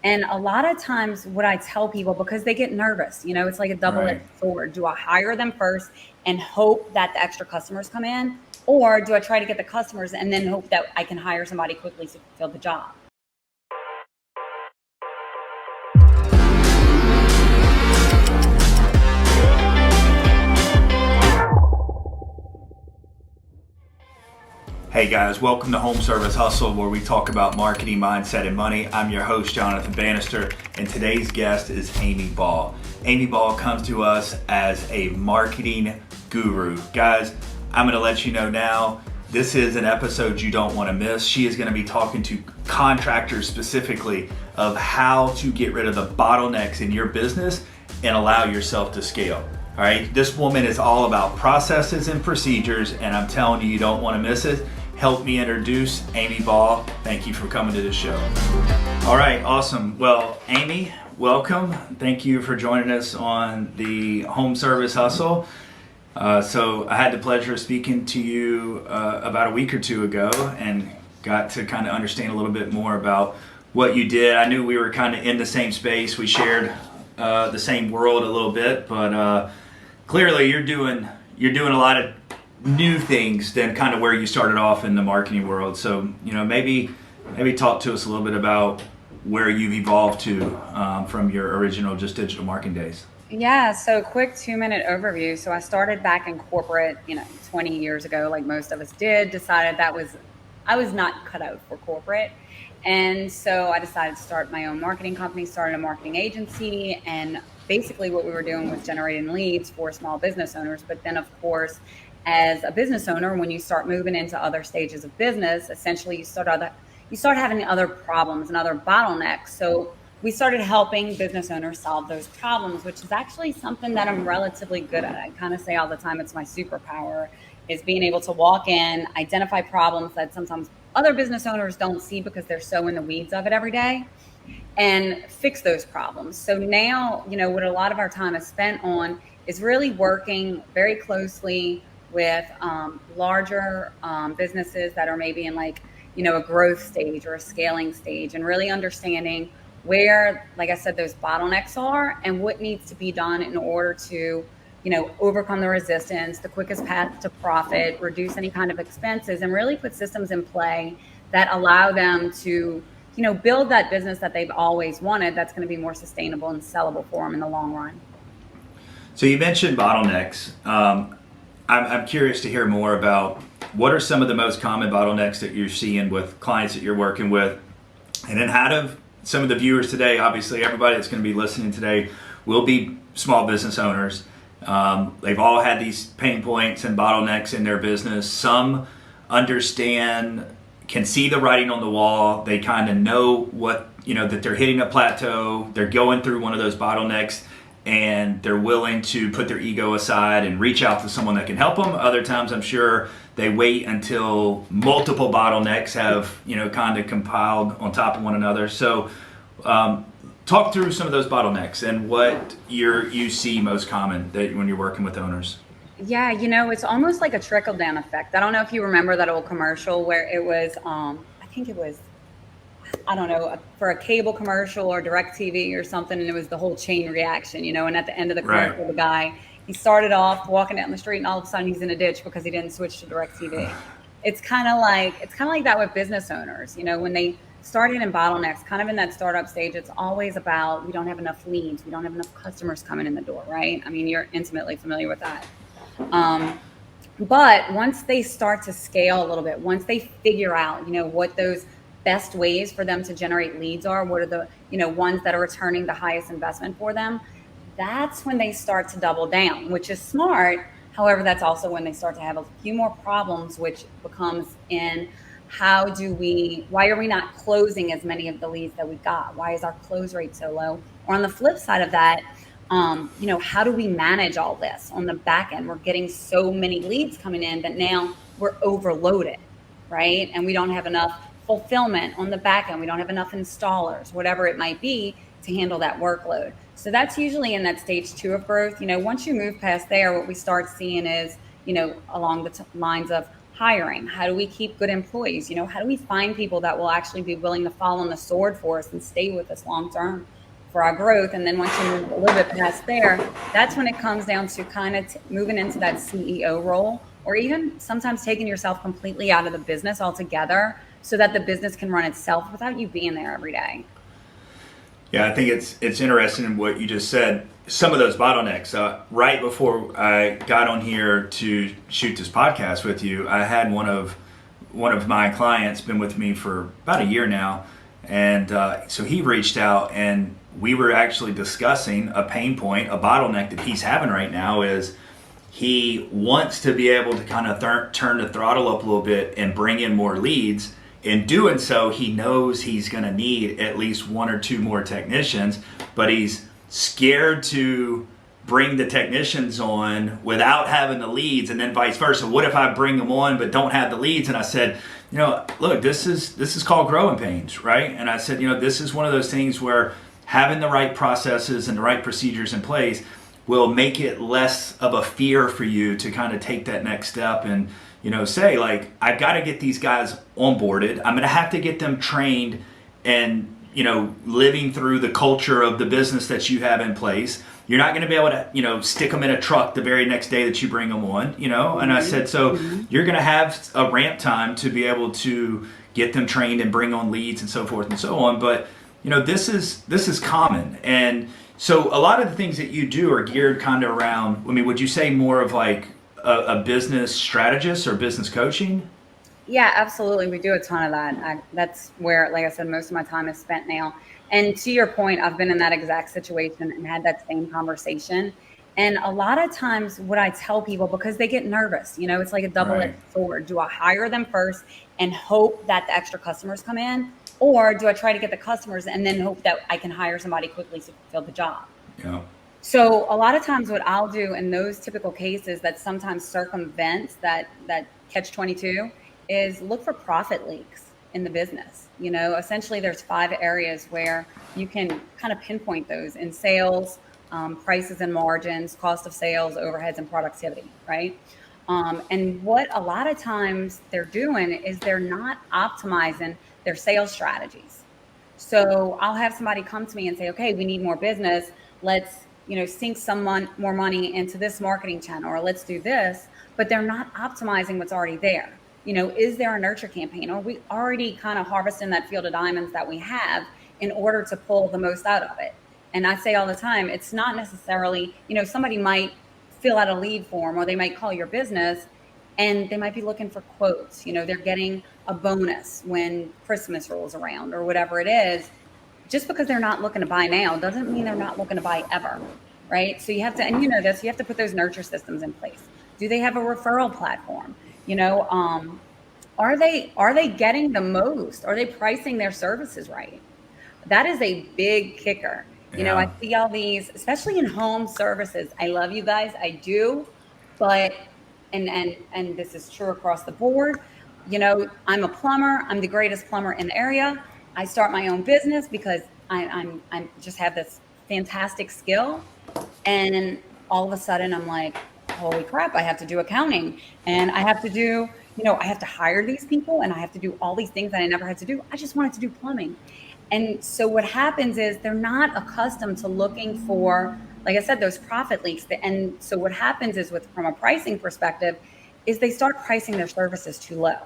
And a lot of times what I tell people, because they get nervous, it's like a double-edged Right. sword. Do I hire them first and hope that the extra customers come in? Or do I try to get the customers and then hope that I can hire somebody quickly to fill the job? Hey guys, welcome to Home Service Hustle, where we talk about marketing, mindset, and money. I'm your host, Jonathan Bannister, and today's guest is Aimee Ball. Aimee Ball comes to us as a marketing guru. Guys, I'm going to let you know now, this is an episode you don't want to miss. She is going to be talking to contractors specifically of how to get rid of the bottlenecks in your business and allow yourself to scale. All right, this woman is all about processes and procedures, and I'm telling you, you don't want to miss it. Help me introduce Aimee Ball. Thank you for coming to the show. All right, awesome. Well, Aimee, welcome. Thank you for joining us on the Home Service Hustle. So I had the pleasure of speaking to you about a week or two ago and got to kind of understand a little bit more about what you did. I knew we were kind of in the same space. We shared the same world a little bit, but clearly you're doing a lot of new things than kind of where you started off in the marketing world. So, maybe talk to us a little bit about where you've evolved to from your original just digital marketing days. Yeah, so quick 2-minute overview. So I started back in corporate, 20 years ago, like most of us did, decided I was not cut out for corporate. And so I decided to start my own marketing company, started a marketing agency, and basically what we were doing was generating leads for small business owners. But then, of course, as a business owner, when you start moving into other stages of business, essentially you start having other problems and other bottlenecks. So we started helping business owners solve those problems, which is actually something that I'm relatively good at. I kind of say all the time, it's my superpower, is being able to walk in, identify problems that sometimes other business owners don't see because they're so in the weeds of it every day, and fix those problems. So now, what a lot of our time is spent on is really working very closely with larger businesses that are maybe in a growth stage or a scaling stage, and really understanding where, like I said, those bottlenecks are and what needs to be done in order to, overcome the resistance, the quickest path to profit, reduce any kind of expenses, and really put systems in play that allow them to, build that business that they've always wanted, that's going to be more sustainable and sellable for them in the long run. So you mentioned bottlenecks. I'm curious to hear more about what are some of the most common bottlenecks that you're seeing with clients that you're working with, and then how do some of the viewers today, obviously everybody that's going to be listening today will be small business owners. They've all had these pain points and bottlenecks in their business. Some understand, can see the writing on the wall. They kind of know that they're hitting a plateau. They're going through one of those bottlenecks, and they're willing to put their ego aside and reach out to someone that can help them. Other times, I'm sure they wait until multiple bottlenecks have, kind of compiled on top of one another. So talk through some of those bottlenecks and what you see most common that when you're working with owners. Yeah, it's almost like a trickle down effect. I don't know if you remember that old commercial where it was, I think it was, I don't know, for a cable commercial or DirecTV or something, and it was the whole chain reaction, and at the end of the commercial, Right. the guy, he started off walking down the street and all of a sudden he's in a ditch because he didn't switch to DirecTV. It's kind of like that with business owners, when they started in bottlenecks, kind of in that startup stage, it's always about, we don't have enough leads, we don't have enough customers coming in the door, right? I mean, you're intimately familiar with that. But once they start to scale a little bit, once they figure out, what those best ways for them to generate leads are, what are the, ones that are returning the highest investment for them, that's when they start to double down, which is smart. However, that's also when they start to have a few more problems, which becomes in why are we not closing as many of the leads that we got? Why is our close rate so low? Or on the flip side of that, how do we manage all this on the back end? We're getting so many leads coming in that now we're overloaded, right? And we don't have enough fulfillment on the back end. We don't have enough installers, whatever it might be, to handle that workload. So that's usually in that stage 2 of growth. Once you move past there, what we start seeing is, along the lines of, hiring? How do we keep good employees? How do we find people that will actually be willing to fall on the sword for us and stay with us long term for our growth? And then once you move a little bit past there, that's when it comes down to kind of moving into that CEO role, or even sometimes taking yourself completely out of the business altogether so that the business can run itself without you being there every day. Yeah, I think it's interesting in what you just said. Some of those bottlenecks. Right before I got on here to shoot this podcast with you, I had one of my clients been with me for about a year now, and so he reached out, and we were actually discussing a pain point, a bottleneck that he's having right now. Is he wants to be able to kind of turn the throttle up a little bit and bring in more leads. In doing so, he knows he's going to need at least one or two more technicians, but he's scared to bring the technicians on without having the leads, and then vice versa. What if I bring them on but don't have the leads? And I said, look, this is called growing pains, right? And I said, this is one of those things where having the right processes and the right procedures in place will make it less of a fear for you to kind of take that next step and say, like, I've got to get these guys onboarded. I'm going to have to get them trained and, living through the culture of the business that you have in place. You're not going to be able to, stick them in a truck the very next day that you bring them on, And I said, so you're going to have a ramp time to be able to get them trained and bring on leads and so forth and so on. But, this is common. And so a lot of the things that you do are geared kind of around, would you say more of like a business strategist or business coaching? Yeah, absolutely. We do a ton of that. That's where, like I said, most of my time is spent now. And to your point, I've been in that exact situation and had that same conversation. And a lot of times what I tell people, because they get nervous, it's like a double-edged sword. Do I hire them first and hope that the extra customers come in? Or do I try to get the customers and then hope that I can hire somebody quickly to fulfill the job? Yeah. So a lot of times what I'll do in those typical cases that sometimes circumvent that catch-22 is look for profit leaks in the business. Essentially there's 5 areas where you can kind of pinpoint those in sales, prices and margins, cost of sales, overheads, and productivity, right? And what a lot of times they're doing is they're not optimizing their sales strategies. So I'll have somebody come to me and say, okay, we need more business. Let's sink some more money into this marketing channel, or let's do this, but they're not optimizing what's already there. Is there a nurture campaign? Or are we already kind of harvesting that field of diamonds that we have in order to pull the most out of it? And I say all the time, it's not necessarily, somebody might fill out a lead form, or they might call your business and they might be looking for quotes. They're getting a bonus when Christmas rolls around or whatever it is. Just because they're not looking to buy now doesn't mean they're not looking to buy ever, right? So you have to, and you have to put those nurture systems in place. Do they have a referral platform? Are they getting the most? Are they pricing their services right? That is a big kicker. Yeah. I see all these, especially in home services. I love you guys, I do, but and this is true across the board. I'm a plumber. I'm the greatest plumber in the area. I start my own business because I'm just have this fantastic skill, and all of a sudden I'm like, holy crap, I have to do accounting, and I have to do, I have to hire these people, and I have to do all these things that I never had to do. I just wanted to do plumbing. And so what happens is they're not accustomed to looking for, like I said, those profit leaks. And so what happens is from a pricing perspective is they start pricing their services too low.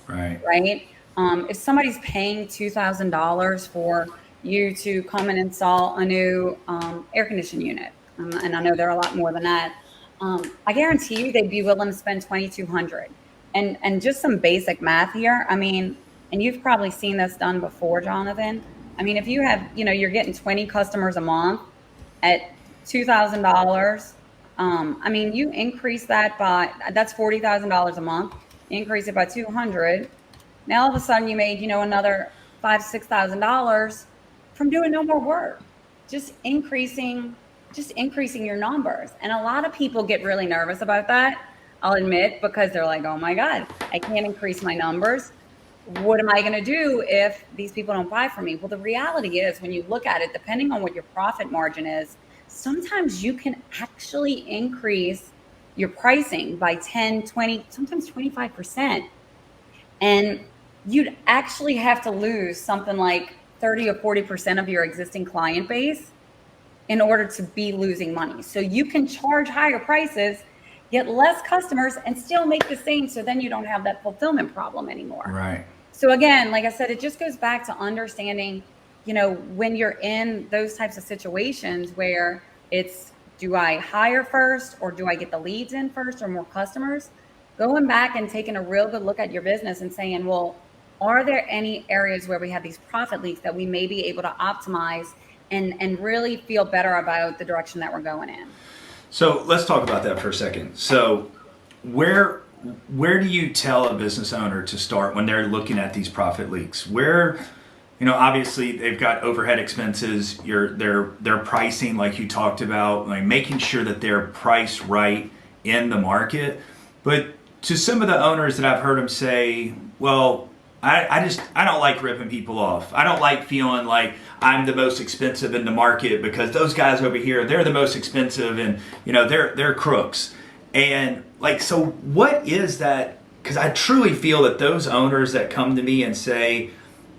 Right. If somebody's paying $2,000 for you to come and install a new air conditioning unit, and I know they're a lot more than that, I guarantee you they'd be willing to spend $2,200. And just some basic math here. And you've probably seen this done before, Jonathan. If you have, you're getting 20 customers a month at $2,000. You increase that that's $40,000 a month. You increase it by 200. Now all of a sudden you made, another $5,000-$6,000 from doing no more work, just increasing your numbers. And a lot of people get really nervous about that, I'll admit, because they're like, oh my God, I can't increase my numbers. What am I going to do if these people don't buy from me? Well, the reality is, when you look at it, depending on what your profit margin is, sometimes you can actually increase your pricing by 10, 20, sometimes 25%. And you'd actually have to lose something like 30 or 40% of your existing client base in order to be losing money. So you can charge higher prices, get less customers, and still make the same. So then you don't have that fulfillment problem anymore. Right. So again, like I said, it just goes back to understanding, when you're in those types of situations where it's, do I hire first, or do I get the leads in first, or more customers? Going back and taking a real good look at your business and saying, well, are there any areas where we have these profit leaks that we may be able to optimize and really feel better about the direction that we're going in? So let's talk about that for a second. So where do you tell a business owner to start when they're looking at these profit leaks? Where, obviously they've got overhead expenses, their pricing, like you talked about, like making sure that they're priced right in the market. But to some of the owners that I've heard them say, well, I don't like ripping people off. I don't like feeling like I'm the most expensive in the market because those guys over here, they're the most expensive, and they're crooks. And so what is that? Because I truly feel that those owners that come to me and say,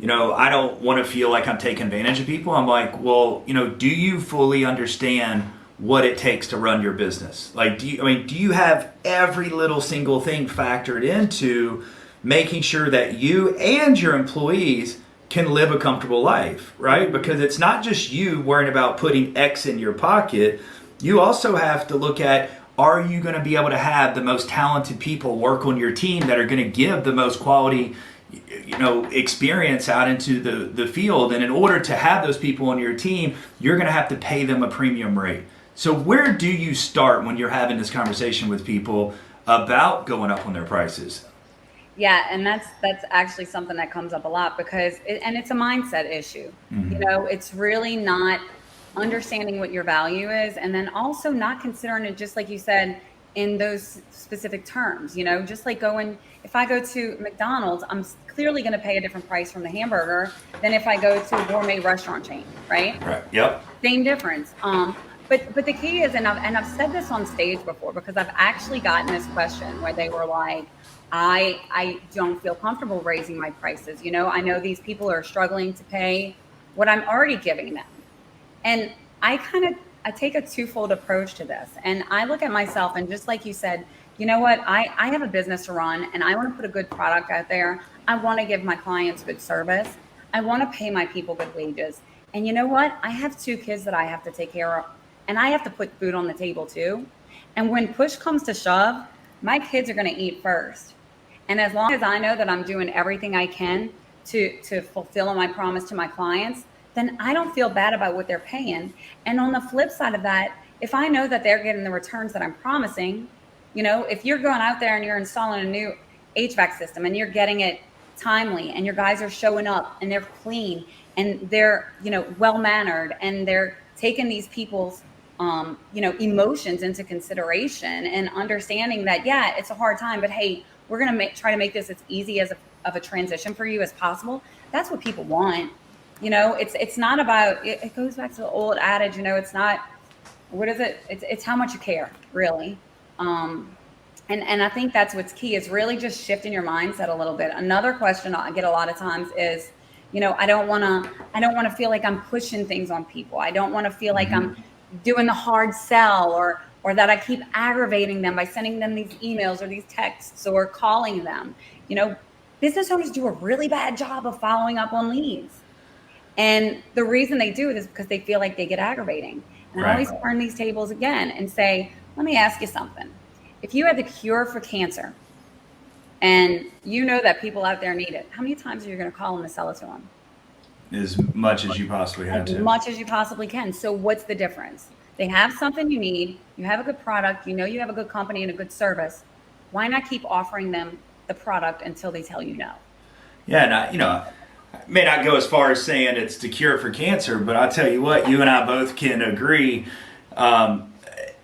I don't want to feel like I'm taking advantage of people. I'm like, well, do you fully understand what it takes to run your business? Do you have every little single thing factored into making sure that you and your employees can live a comfortable life, right? Because it's not just you worrying about putting X in your pocket. You also have to look at, are you going to be able to have the most talented people work on your team that are going to give the most quality experience out into the field? And in order to have those people on your team, you're going to have to pay them a premium rate. So where do you start when you're having this conversation with people about going up on their prices? Yeah, and that's actually something that comes up a lot because it's a mindset issue. Mm-hmm. It's really not understanding what your value is, and then also not considering it, just like you said, in those specific terms. Just like if I go to McDonald's, I'm clearly going to pay a different price from the hamburger than if I go to a gourmet restaurant chain, right? Right. Yep. Same difference. But the key is, and I've said this on stage before, because I've actually gotten this question where they were like, I don't feel comfortable raising my prices. I know these people are struggling to pay what I'm already giving them. And I take a twofold approach to this. And I look at myself, and just like you said, you know what, I have a business to run, and I want to put a good product out there. I want to give my clients good service. I want to pay my people good wages. And you know what? I have 2 kids that I have to take care of, and I have to put food on the table too. And when push comes to shove, my kids are going to eat first. And as long as I know that I'm doing everything I can to fulfill my promise to my clients, then I don't feel bad about what they're paying. And on the flip side of that, if I know that they're getting the returns that I'm promising, if you're going out there and you're installing a new HVAC system and you're getting it timely, and your guys are showing up and they're clean and they're, well-mannered, and they're taking these people's, emotions into consideration and understanding that, yeah, it's a hard time, but hey, we're going to try to make this as easy of a transition for you as possible. That's what people want. It's not about, it goes back to the old adage, it's not, what is it? It's how much you care, really. And I think that's what's key, is really just shifting your mindset a little bit. Another question I get a lot of times is, I don't want to feel like I'm pushing things on people. I don't want to feel like I'm doing the hard sell, or that I keep aggravating them by sending them these emails or these texts or calling them. Business owners do a really bad job of following up on leads. And the reason they do it is because they feel like they get aggravating. And Right. I always turn these tables again and say, let me ask you something. If you had the cure for cancer, and you know that people out there need it, how many times are you going to call them to sell it to them? As much as you possibly have As to. much as you possibly can. So what's the difference? They have something you need. You have a good product. You have a good company and a good service. Why not keep offering them the product until they tell you no? Yeah, and I may not go as far as saying it's the cure for cancer, but I'll tell you what, you and I both can agree.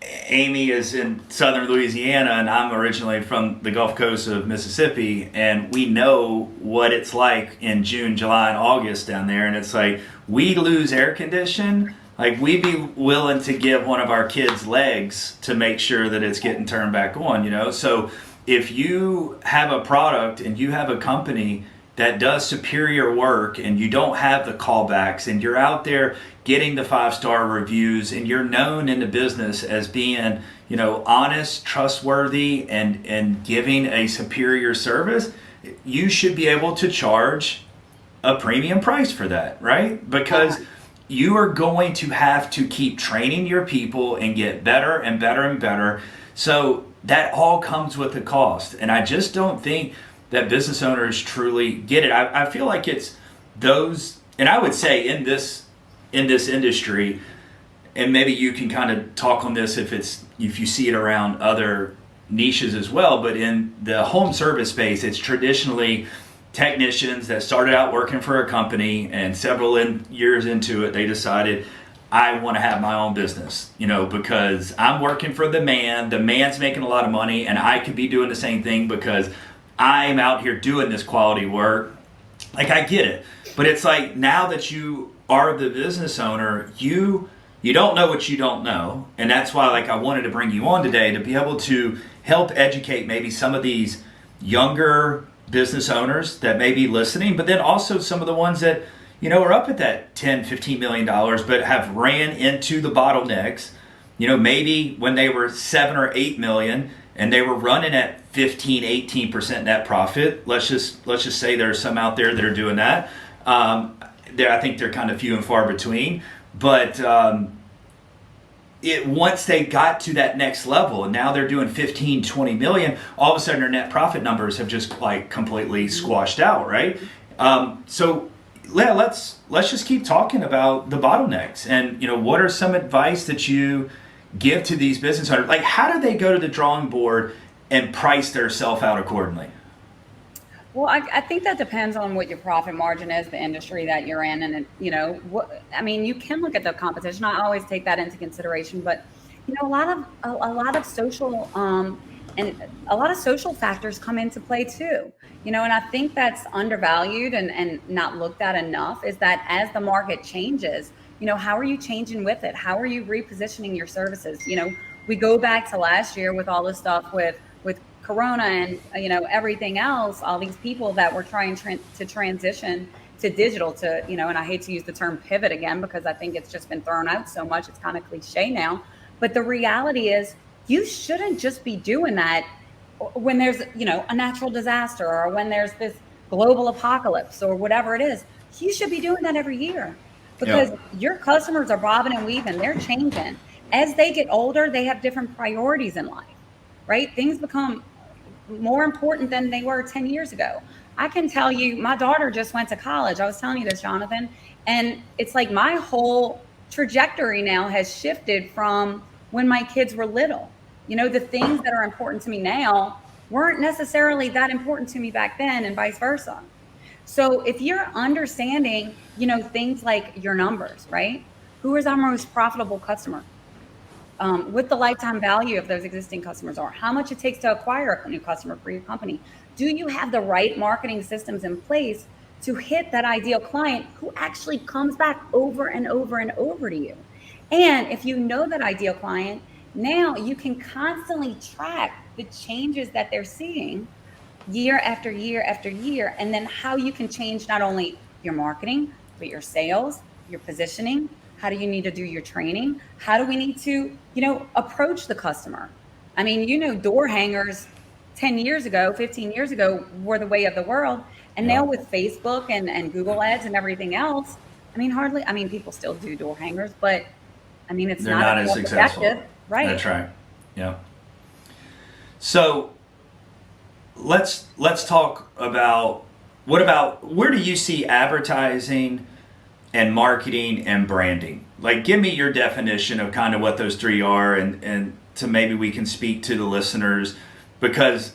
Aimee is in southern Louisiana, and I'm originally from the Gulf Coast of Mississippi, and we know what it's like in June, July, and August down there. And it's like, we lose air condition Like we'd be willing to give one of our kids legs to make sure that it's getting turned back on, you know? So if you have a product and you have a company that does superior work and you don't have the callbacks and you're out there getting the 5-star reviews and you're known in the business as being, you know, honest, trustworthy, and giving a superior service, you should be able to charge a premium price for that, right? Because you are going to have to keep training your people and get better and better and better. So that all comes with a cost. And I just don't think that business owners truly get it. I feel like it's those, and I would say in this industry, and maybe you can kind of talk on this if you see it around other niches as well, but in the home service space, it's traditionally technicians that started out working for a company, and several years into it, they decided, I want to have my own business, you know, because I'm working for the man's making a lot of money, and I could be doing the same thing because I'm out here doing this quality work. Like, I get it, but it's like, now that you are the business owner, you don't know what you don't know, and that's why, like, I wanted to bring you on today to be able to help educate maybe some of these younger business owners that may be listening, but then also some of the ones that, you know, are up at that $10-15 million, but have ran into the bottlenecks, you know, maybe when they were 7 or 8 million and they were running at 15-18% net profit. Let's just say there's some out there that are doing that. I think they're kind of few and far between, but once they got to that next level and now they're doing 15-20 million, all of a sudden their net profit numbers have just like completely squashed out, right? So let's just keep talking about the bottlenecks, and, you know, what are some advice that you give to these business owners? Like, how do they go to the drawing board and price their self out accordingly? Well, I think that depends on what your profit margin is, the industry that you're in, and, you know, you can look at the competition. I always take that into consideration, but, you know, a lot of social and a lot of social factors come into play too. You know, and I think that's undervalued and not looked at enough, is that as the market changes, you know, how are you changing with it? How are you repositioning your services? You know, we go back to last year with all this stuff with Corona and, you know, everything else, all these people that were trying to transition to digital, to, you know, and I hate to use the term pivot again because I think it's just been thrown out so much, it's kind of cliche now. But the reality is, you shouldn't just be doing that when there's, you know, a natural disaster or when there's this global apocalypse or whatever it is. You should be doing that every year, because your customers are bobbing and weaving, they're changing. As they get older, they have different priorities in life, right? Things become more important than they were 10 years ago. I can tell you, my daughter just went to college. I was telling you this, Jonathan, and it's like my whole trajectory now has shifted from when my kids were little. You know, the things that are important to me now weren't necessarily that important to me back then, and vice versa. So if you're understanding, you know, things like your numbers, right? Who is our most profitable customer? What the lifetime value of those existing customers are, how much it takes to acquire a new customer for your company. Do you have the right marketing systems in place to hit that ideal client who actually comes back over and over and over to you? And if you know that ideal client, now you can constantly track the changes that they're seeing year after year after year, and then how you can change not only your marketing, but your sales, your positioning. How do you need to do your training? How do we need to, you know, approach the customer? I mean, you know, door hangers 10 years ago, 15 years ago were the way of the world. And now with Facebook and Google ads and everything else, people still do door hangers, but I mean, they're not as successful. Effective. Right. That's right. Yeah. So let's talk about, where do you see advertising and marketing and branding? Like, give me your definition of kind of what those three are, and to maybe we can speak to the listeners, because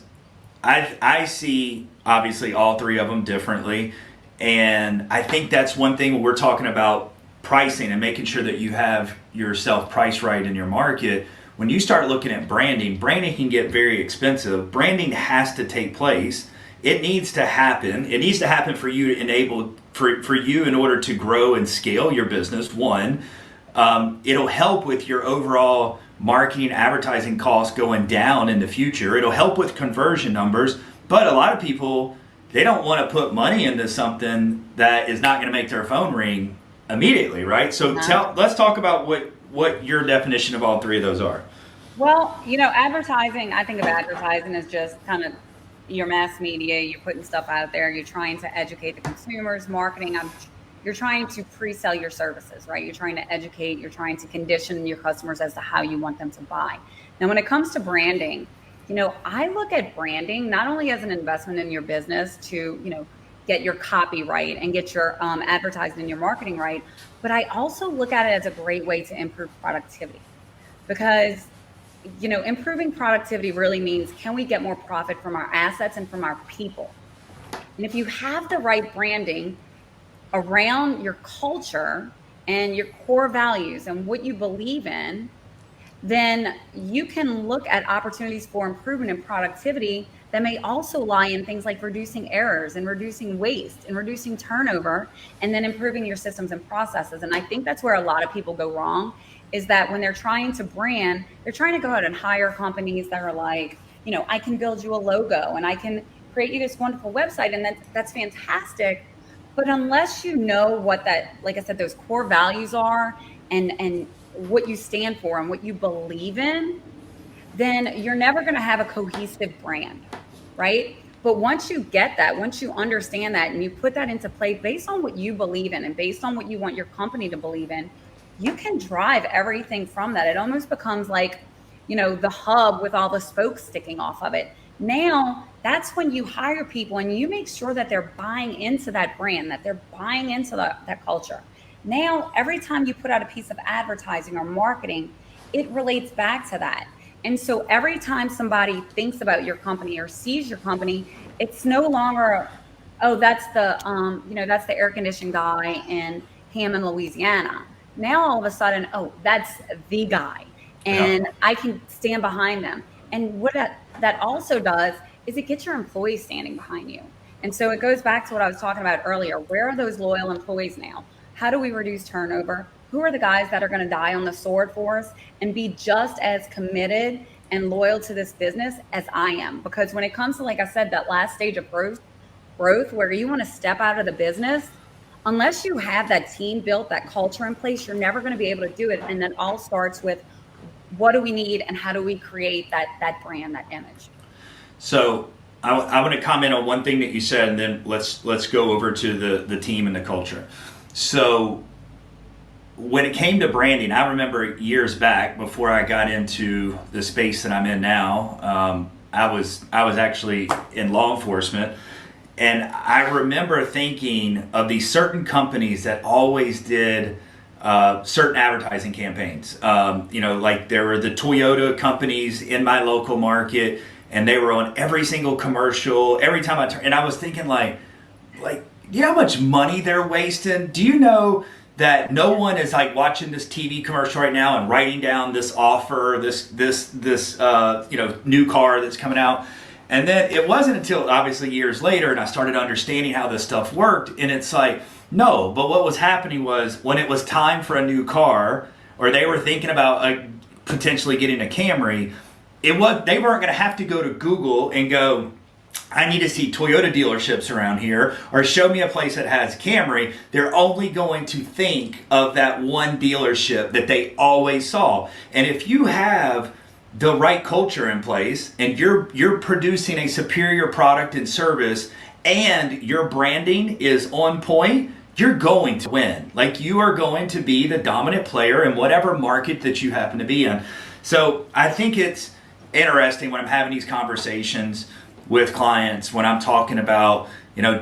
I see obviously all three of them differently. And I think that's one thing when we're talking about pricing and making sure that you have yourself priced right in your market. When you start looking at branding can get very expensive. Branding has to take place. It needs to happen. It needs to happen for you to enable, for you in order to grow and scale your business, one. It'll help with your overall marketing advertising costs going down in the future. It'll help with conversion numbers, but a lot of people, they don't want to put money into something that is not going to make their phone ring immediately, right? So let's talk about what your definition of all three of those are. Well, advertising, I think of advertising as just kind of your mass media. You're putting stuff out there. You're trying to educate the consumers. Marketing, you're trying to pre-sell your services, right? You're trying to educate. You're trying to condition your customers as to how you want them to buy. Now, when it comes to branding, I look at branding not only as an investment in your business to, get your copy right and get your advertising and your marketing right, but I also look at it as a great way to improve productivity, because improving productivity really means, can we get more profit from our assets and from our people? And if you have the right branding around your culture and your core values and what you believe in, then you can look at opportunities for improvement in productivity that may also lie in things like reducing errors and reducing waste and reducing turnover, and then improving your systems and processes. And I think that's where a lot of people go wrong, is that when they're trying to brand, they're trying to go out and hire companies that are like, I can build you a logo and I can create you this wonderful website, and that's fantastic. But unless you know what that, like I said, those core values are and what you stand for and what you believe in, then you're never going to have a cohesive brand, right? But once you get that, once you understand that and you put that into play based on what you believe in and based on what you want your company to believe in, you can drive everything from that. It almost becomes like, the hub with all the spokes sticking off of it. Now, that's when you hire people and you make sure that they're buying into that brand, that they're buying into that culture. Now, every time you put out a piece of advertising or marketing, it relates back to that. And so every time somebody thinks about your company or sees your company, it's no longer, oh, that's the air conditioned guy in Hammond, Louisiana. Now, all of a sudden, oh, that's the guy, and I can stand behind them. And what that also does is it gets your employees standing behind you. And so it goes back to what I was talking about earlier. Where are those loyal employees now? How do we reduce turnover? Who are the guys that are going to die on the sword for us and be just as committed and loyal to this business as I am? Because when it comes to, like I said, that last stage of growth where you want to step out of the business, unless you have that team built, that culture in place, you're never going to be able to do it. And that all starts with, what do we need and how do we create that brand, that image? So I want to comment on one thing that you said, and then let's go over to the team and the culture. So when it came to branding, I remember years back, before I got into the space that I'm in now, I was actually in law enforcement, and I remember thinking of these certain companies that always did certain advertising campaigns. Like there were the Toyota companies in my local market, and they were on every single commercial every time I turned. And I was thinking, like, you know how much money they're wasting? Do you know that no one is like watching this TV commercial right now and writing down this offer, this new car that's coming out? And then it wasn't until obviously years later, and I started understanding how this stuff worked, and it's like, no, but what was happening was, when it was time for a new car, or they were thinking about potentially getting a Camry, they weren't going to have to go to Google and go, I need to see Toyota dealerships around here, or show me a place that has Camry. They're only going to think of that one dealership that they always saw. And if you have the right culture in place, and you're producing a superior product and service, and your branding is on point, you're going to win. Like, you are going to be the dominant player in whatever market that you happen to be in. So I think it's interesting when I'm having these conversations with clients, when I'm talking about,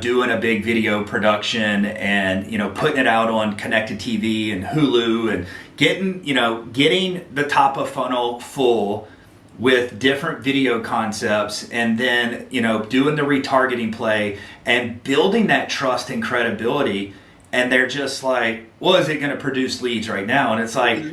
doing a big video production and, putting it out on connected TV and Hulu, and getting the top of funnel full with different video concepts, and then, doing the retargeting play and building that trust and credibility. And they're just like, well, is it going to produce leads right now? And it's like,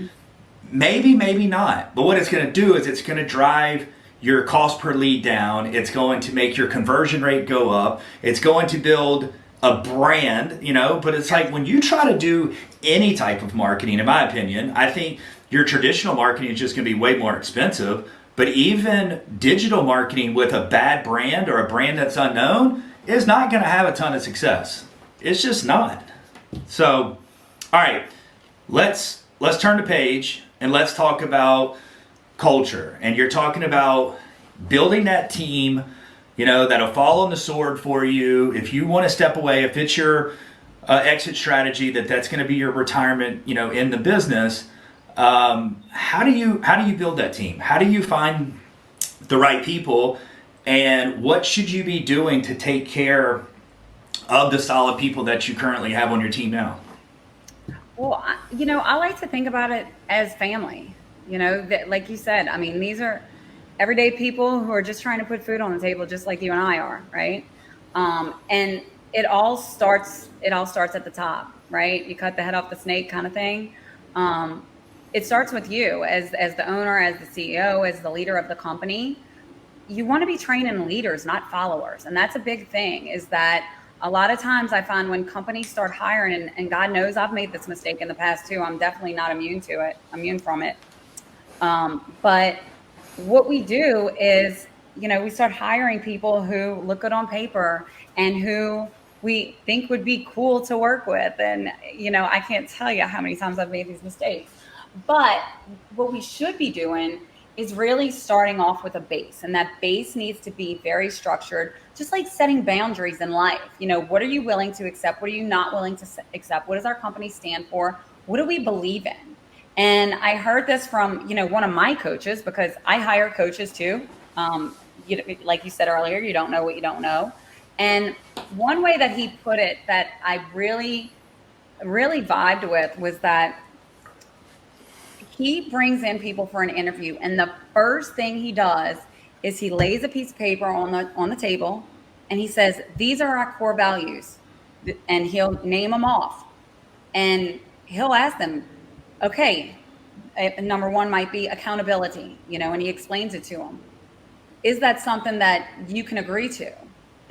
maybe, maybe not. But what it's going to do is it's going to drive your cost per lead down. It's going to make your conversion rate go up. It's going to build a brand, but it's like, when you try to do any type of marketing, in my opinion. I think your traditional marketing is just going to be way more expensive, but even digital marketing with a bad brand or a brand that's unknown is not going to have a ton of success. It's just not. So, all right, let's turn the page and let's talk about culture. And you're talking about building that team, that'll fall on the sword for you. If you want to step away, if it's your exit strategy, that's going to be your retirement, in the business. How do you build that team? How do you find the right people? And what should you be doing to take care of the solid people that you currently have on your team now? Well, I like to think about it as family. That, like you said, I mean, these are everyday people who are just trying to put food on the table, just like you and I are, right? And it all starts at the top, right? You cut the head off the snake kind of thing. It starts with you as the owner, as the CEO, as the leader of the company. You want to be training leaders, not followers. And that's a big thing, is that a lot of times I find when companies start hiring, and God knows I've made this mistake in the past too. I'm definitely not immune from it. But what we do is, we start hiring people who look good on paper and who we think would be cool to work with. And, I can't tell you how many times I've made these mistakes. But what we should be doing is really starting off with a base. And that base needs to be very structured, just like setting boundaries in life. What are you willing to accept? What are you not willing to accept? What does our company stand for? What do we believe in? And I heard this from, one of my coaches, because I hire coaches too. Like you said earlier, you don't know what you don't know. And one way that he put it that I really, really vibed with was that he brings in people for an interview, and the first thing he does is he lays a piece of paper on the table, and he says, "These are our core values," and he'll name them off, and he'll ask them, "Okay, number one might be accountability," and he explains it to them. Is that something that you can agree to?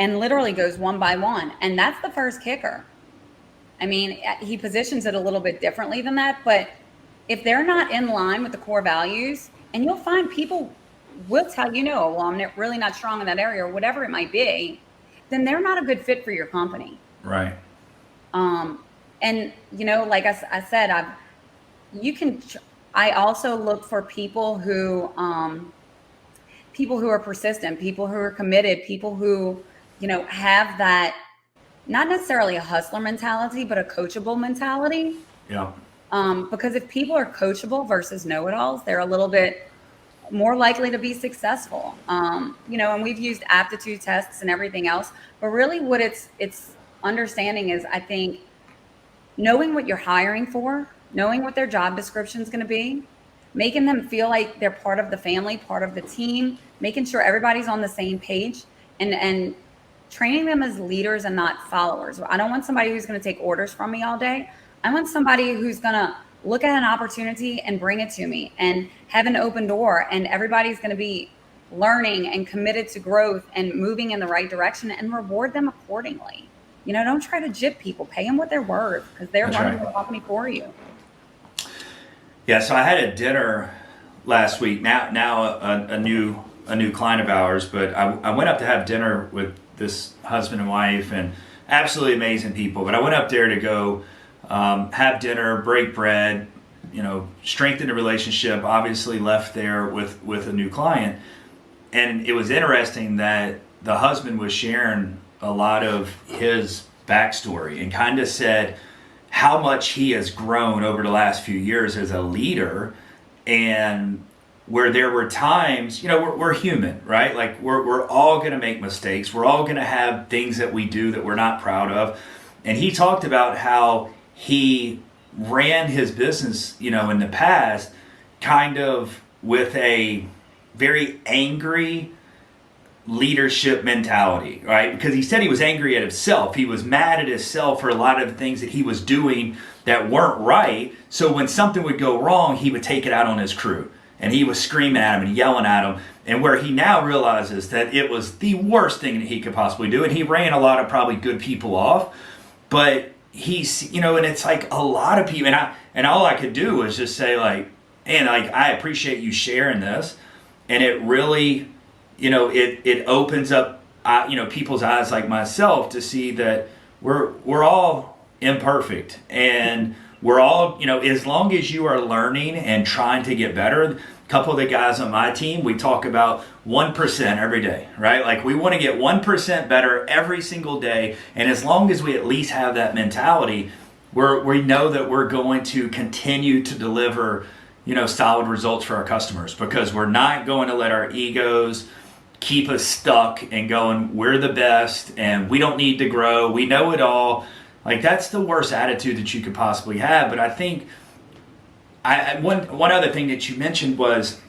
And literally goes one by one, and that's the first kicker. I mean, he positions it a little bit differently than that, but if they're not in line with the core values, and you'll find people will tell well, I'm really not strong in that area, or whatever it might be, then they're not a good fit for your company. Right. And like I said, I also look for people who are persistent, people who are committed, people who, have that, not necessarily a hustler mentality, but a coachable mentality. Yeah. Because if people are coachable versus know-it-alls, they're a little bit more likely to be successful. And we've used aptitude tests and everything else, but really what it's understanding is, I think, knowing what you're hiring for, knowing what their job description is going to be, making them feel like they're part of the family, part of the team, making sure everybody's on the same page, and training them as leaders and not followers. I don't want somebody who's going to take orders from me all day. I want somebody who's going to look at an opportunity and bring it to me and have an open door, and everybody's going to be learning and committed to growth and moving in the right direction, and reward them accordingly. Don't try to gyp people. Pay them what they're worth, because they're running the company for you. Yeah, so I had a dinner last week. Now a new client of ours, but I went up to have dinner with this husband and wife, and absolutely amazing people. But I went up there to go have dinner, break bread, strengthen the relationship. Obviously left there with a new client, and it was interesting that the husband was sharing a lot of his backstory and kind of said how much he has grown over the last few years as a leader, and where there were times, we're human, right? Like we're all going to make mistakes. We're all going to have things that we do that we're not proud of. And he talked about how he ran his business, in the past, kind of with a very angry leadership mentality, right? Because he said he was angry at himself. He was mad at himself for a lot of the things that he was doing that weren't right. So when something would go wrong, he would take it out on his crew. And he was screaming at him and yelling at him. And where he now realizes that it was the worst thing that he could possibly do. And he ran a lot of probably good people off. But he's, and it's like a lot of people, and all I could do was just say like, and like, I appreciate you sharing this. And it really, it opens up, people's eyes like myself to see that we're all imperfect, and we're all, as long as you are learning and trying to get better. A couple of the guys on my team, we talk about 1% every day, right? Like we want to get 1% better every single day. And as long as we at least have that mentality, we know that we're going to continue to deliver, solid results for our customers, because we're not going to let our egos keep us stuck and going, we're the best and we don't need to grow, we know it all. Like that's the worst attitude that you could possibly have. But I think one other thing that you mentioned was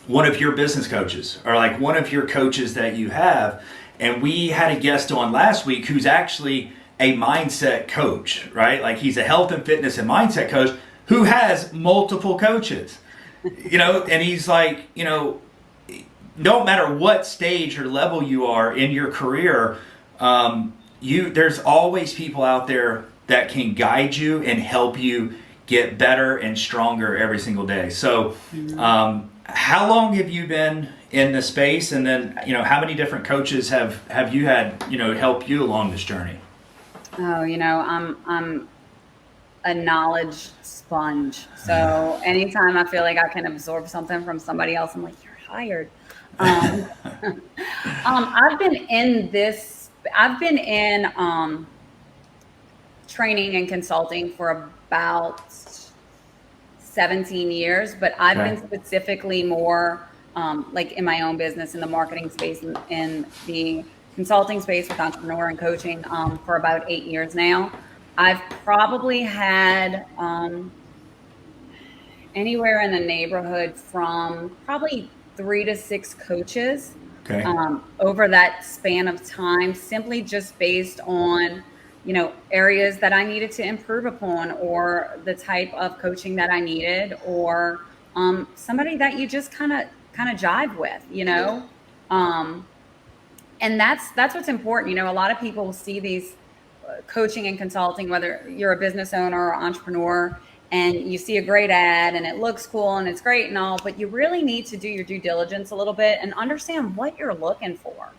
one of your business coaches, or like one of your coaches that you have. And we had a guest on last week who's actually a mindset coach, right? Like he's a health and fitness and mindset coach who has multiple coaches, and he's like, no matter what stage or level you are in your career, there's always people out there that can guide you and help you get better and stronger every single day. So, how long have you been in the space? And then, how many different coaches have you had, help you along this journey? Oh, I'm a knowledge sponge. So anytime I feel like I can absorb something from somebody else, I'm like, you're hired. I've been in training and consulting for about 17 years, but I've been specifically more like in my own business in the marketing space and in the consulting space with entrepreneur and coaching for about 8 years now. I've probably had anywhere in the neighborhood from probably 3 to 6 coaches over that span of time, simply just based on, areas that I needed to improve upon, or the type of coaching that I needed, or somebody that you just kind of jive with, and that's what's important. A lot of people see these coaching and consulting, whether you're a business owner or entrepreneur, and you see a great ad and it looks cool and it's great and all, but you really need to do your due diligence a little bit and understand what you're looking for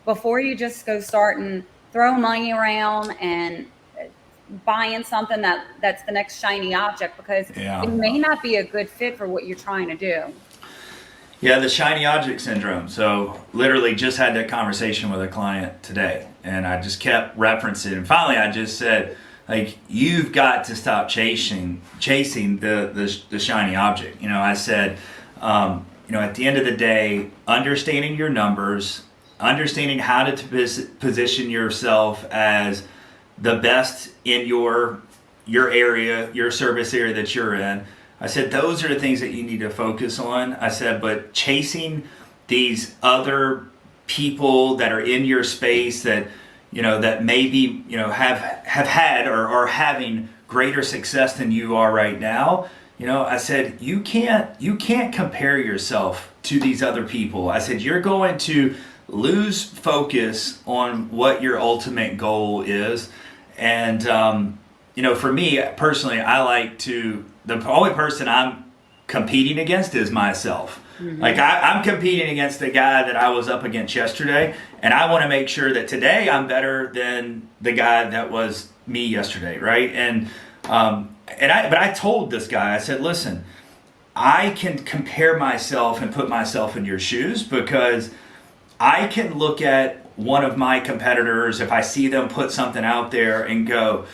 before you just go start and throw money around and buying something that's the next shiny object, because it may not be a good fit for what you're trying to do. Yeah, the shiny object syndrome. So literally just had that conversation with a client today, and I just kept referencing, and finally I just said, like, you've got to stop chasing the shiny object. I said, at the end of the day, understanding your numbers, understanding how to position yourself as the best in your area, your service area that you're in. I said, those are the things that you need to focus on. I said, but chasing these other people that are in your space that, that maybe, have had or are having greater success than you are right now. I said, you can't compare yourself to these other people. I said, you're going to lose focus on what your ultimate goal is. And, for me personally, the only person I'm competing against is myself. Mm-hmm. Like I'm competing against the guy that I was up against yesterday, and I want to make sure that today I'm better than the guy that was me yesterday, right? But I told this guy, I said, listen, I can compare myself and put myself in your shoes, because I can look at one of my competitors, if I see them put something out there and go,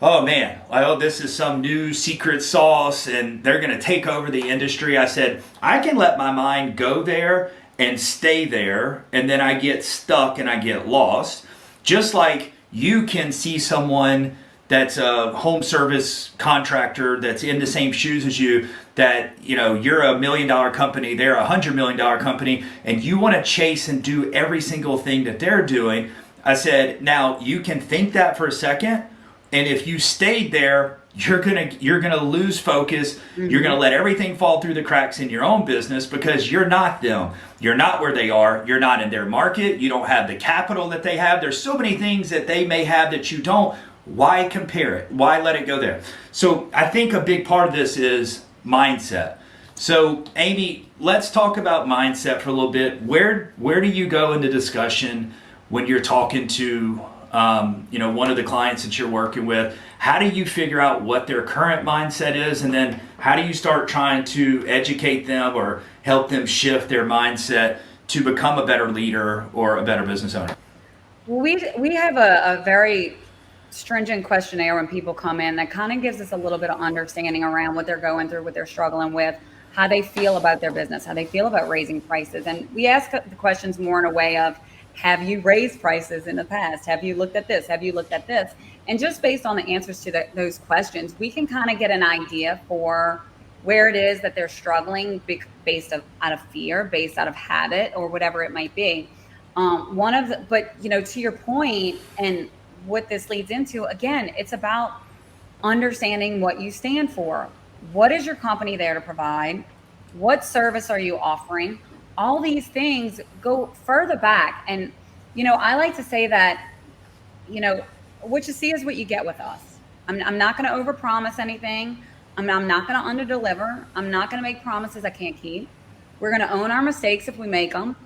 oh man, this is some new secret sauce and they're going to take over the industry. I said, I can let my mind go there and stay there, and then I get stuck and I get lost. Just like you can see someone that's a home service contractor that's in the same shoes as you, that, you're $1 million company, they're a $100 million company, and you want to chase and do every single thing that they're doing. I said, now you can think that for a second, and if you stayed there, you're gonna lose focus. Mm-hmm. You're gonna let everything fall through the cracks in your own business, because you're not them. You're not where they are. You're not in their market. You don't have the capital that they have. There's so many things that they may have that you don't. Why compare it? Why let it go there? So I think a big part of this is mindset. So Aimee, let's talk about mindset for a little bit. Where do you go into discussion when you're talking to one of the clients that you're working with? How do you figure out what their current mindset is, and then how do you start trying to educate them or help them shift their mindset to become a better leader or a better business owner? Well, we have a very stringent questionnaire when people come in that kind of gives us a little bit of understanding around what they're going through, what they're struggling with, how they feel about their business, how they feel about raising prices. And we ask the questions more in a way of, have you raised prices in the past? Have you looked at this? Have you looked at this? And just based on the answers to those questions, we can kind of get an idea for where it is that they're struggling out of fear, based out of habit, or whatever it might be. But to your point, and what this leads into, again, it's about understanding what you stand for. What is your company there to provide? What service are you offering? All these things go further back. And, I like to say that, what you see is what you get with us. I'm not going to overpromise anything. I'm not going to underdeliver. I'm not going to make promises I can't keep. We're going to own our mistakes if we make them.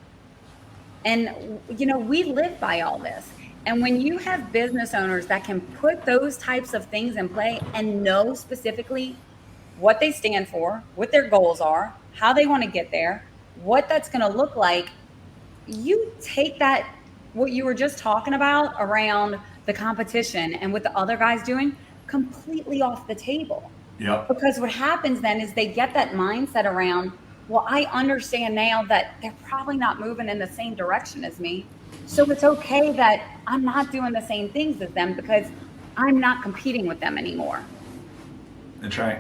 And, we live by all this. And when you have business owners that can put those types of things in play and know specifically what they stand for, what their goals are, how they want to get there, what that's going to look like, you take that, what you were just talking about around the competition and what the other guy's doing, completely off the table. Yeah. Because what happens then is they get that mindset around, well, I understand now that they're probably not moving in the same direction as me. So it's okay that I'm not doing the same things as them because I'm not competing with them anymore. That's right.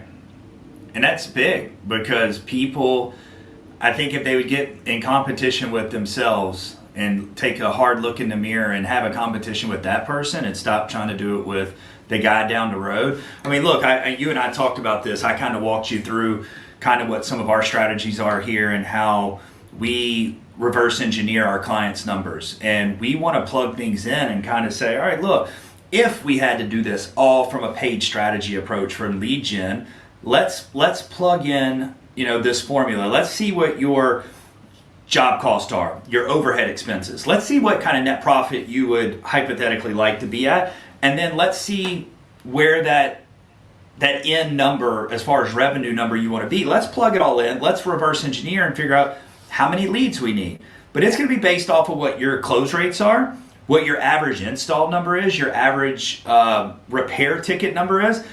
And that's big, because people, I think if they would get in competition with themselves and take a hard look in the mirror and have a competition with that person and stop trying to do it with the guy down the road. I mean, look, you and I talked about this. I kind of walked you through kind of what some of our strategies are here and how we reverse engineer our clients' numbers. And we want to plug things in and kind of say, all right, look, if we had to do this all from a paid strategy approach from lead gen, let's plug in, this formula. Let's see what your job costs are, your overhead expenses. Let's see what kind of net profit you would hypothetically like to be at. And then let's see where that end number, as far as revenue number you want to be. Let's plug it all in. Let's reverse engineer and figure out how many leads we need. But it's going to be based off of what your close rates are, what your average install number is, your average repair ticket number is.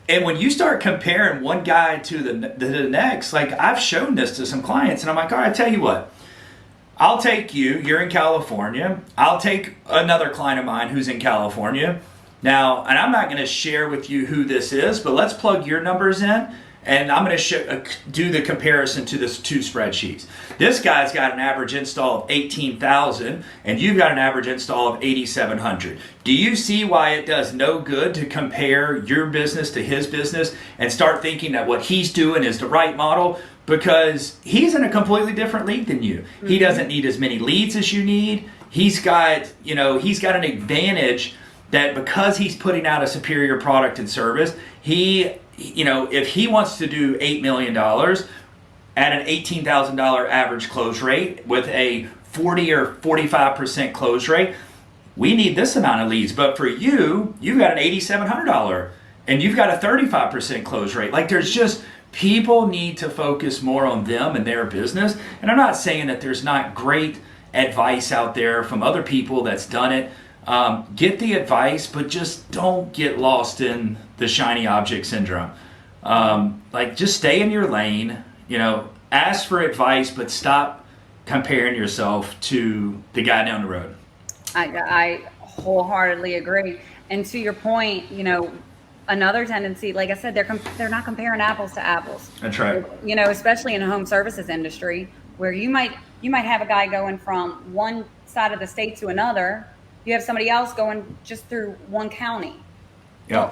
And when you start comparing one guy to the next, like I've shown this to some clients and I'm like, all right, tell you what, I'll take you're in California. I'll take another client of mine who's in California. Now, and I'm not going to share with you who this is, but let's plug your numbers in. And I'm going to do the comparison to this two spreadsheets. This guy's got an average install of 18,000 and you've got an average install of 8,700. Do you see why it does no good to compare your business to his business and start thinking that what he's doing is the right model? Because he's in a completely different league than you. Mm-hmm. He doesn't need as many leads as you need. He's got an advantage that because he's putting out a superior product and service, if he wants to do $8 million at an $18,000 average close rate with a 40 or 45% close rate, we need this amount of leads. But for you've got an $8,700 and you've got a 35% close rate. Like people need to focus more on them and their business. And I'm not saying that there's not great advice out there from other people that's done it. Get the advice, but just don't get lost in the shiny object syndrome. Just stay in your lane, ask for advice, but stop comparing yourself to the guy down the road. I wholeheartedly agree. And to your point, another tendency, like I said, they're not comparing apples to apples. That's right. Especially in the home services industry, where you might have a guy going from one side of the state to another. You have somebody else going just through one county. Yeah.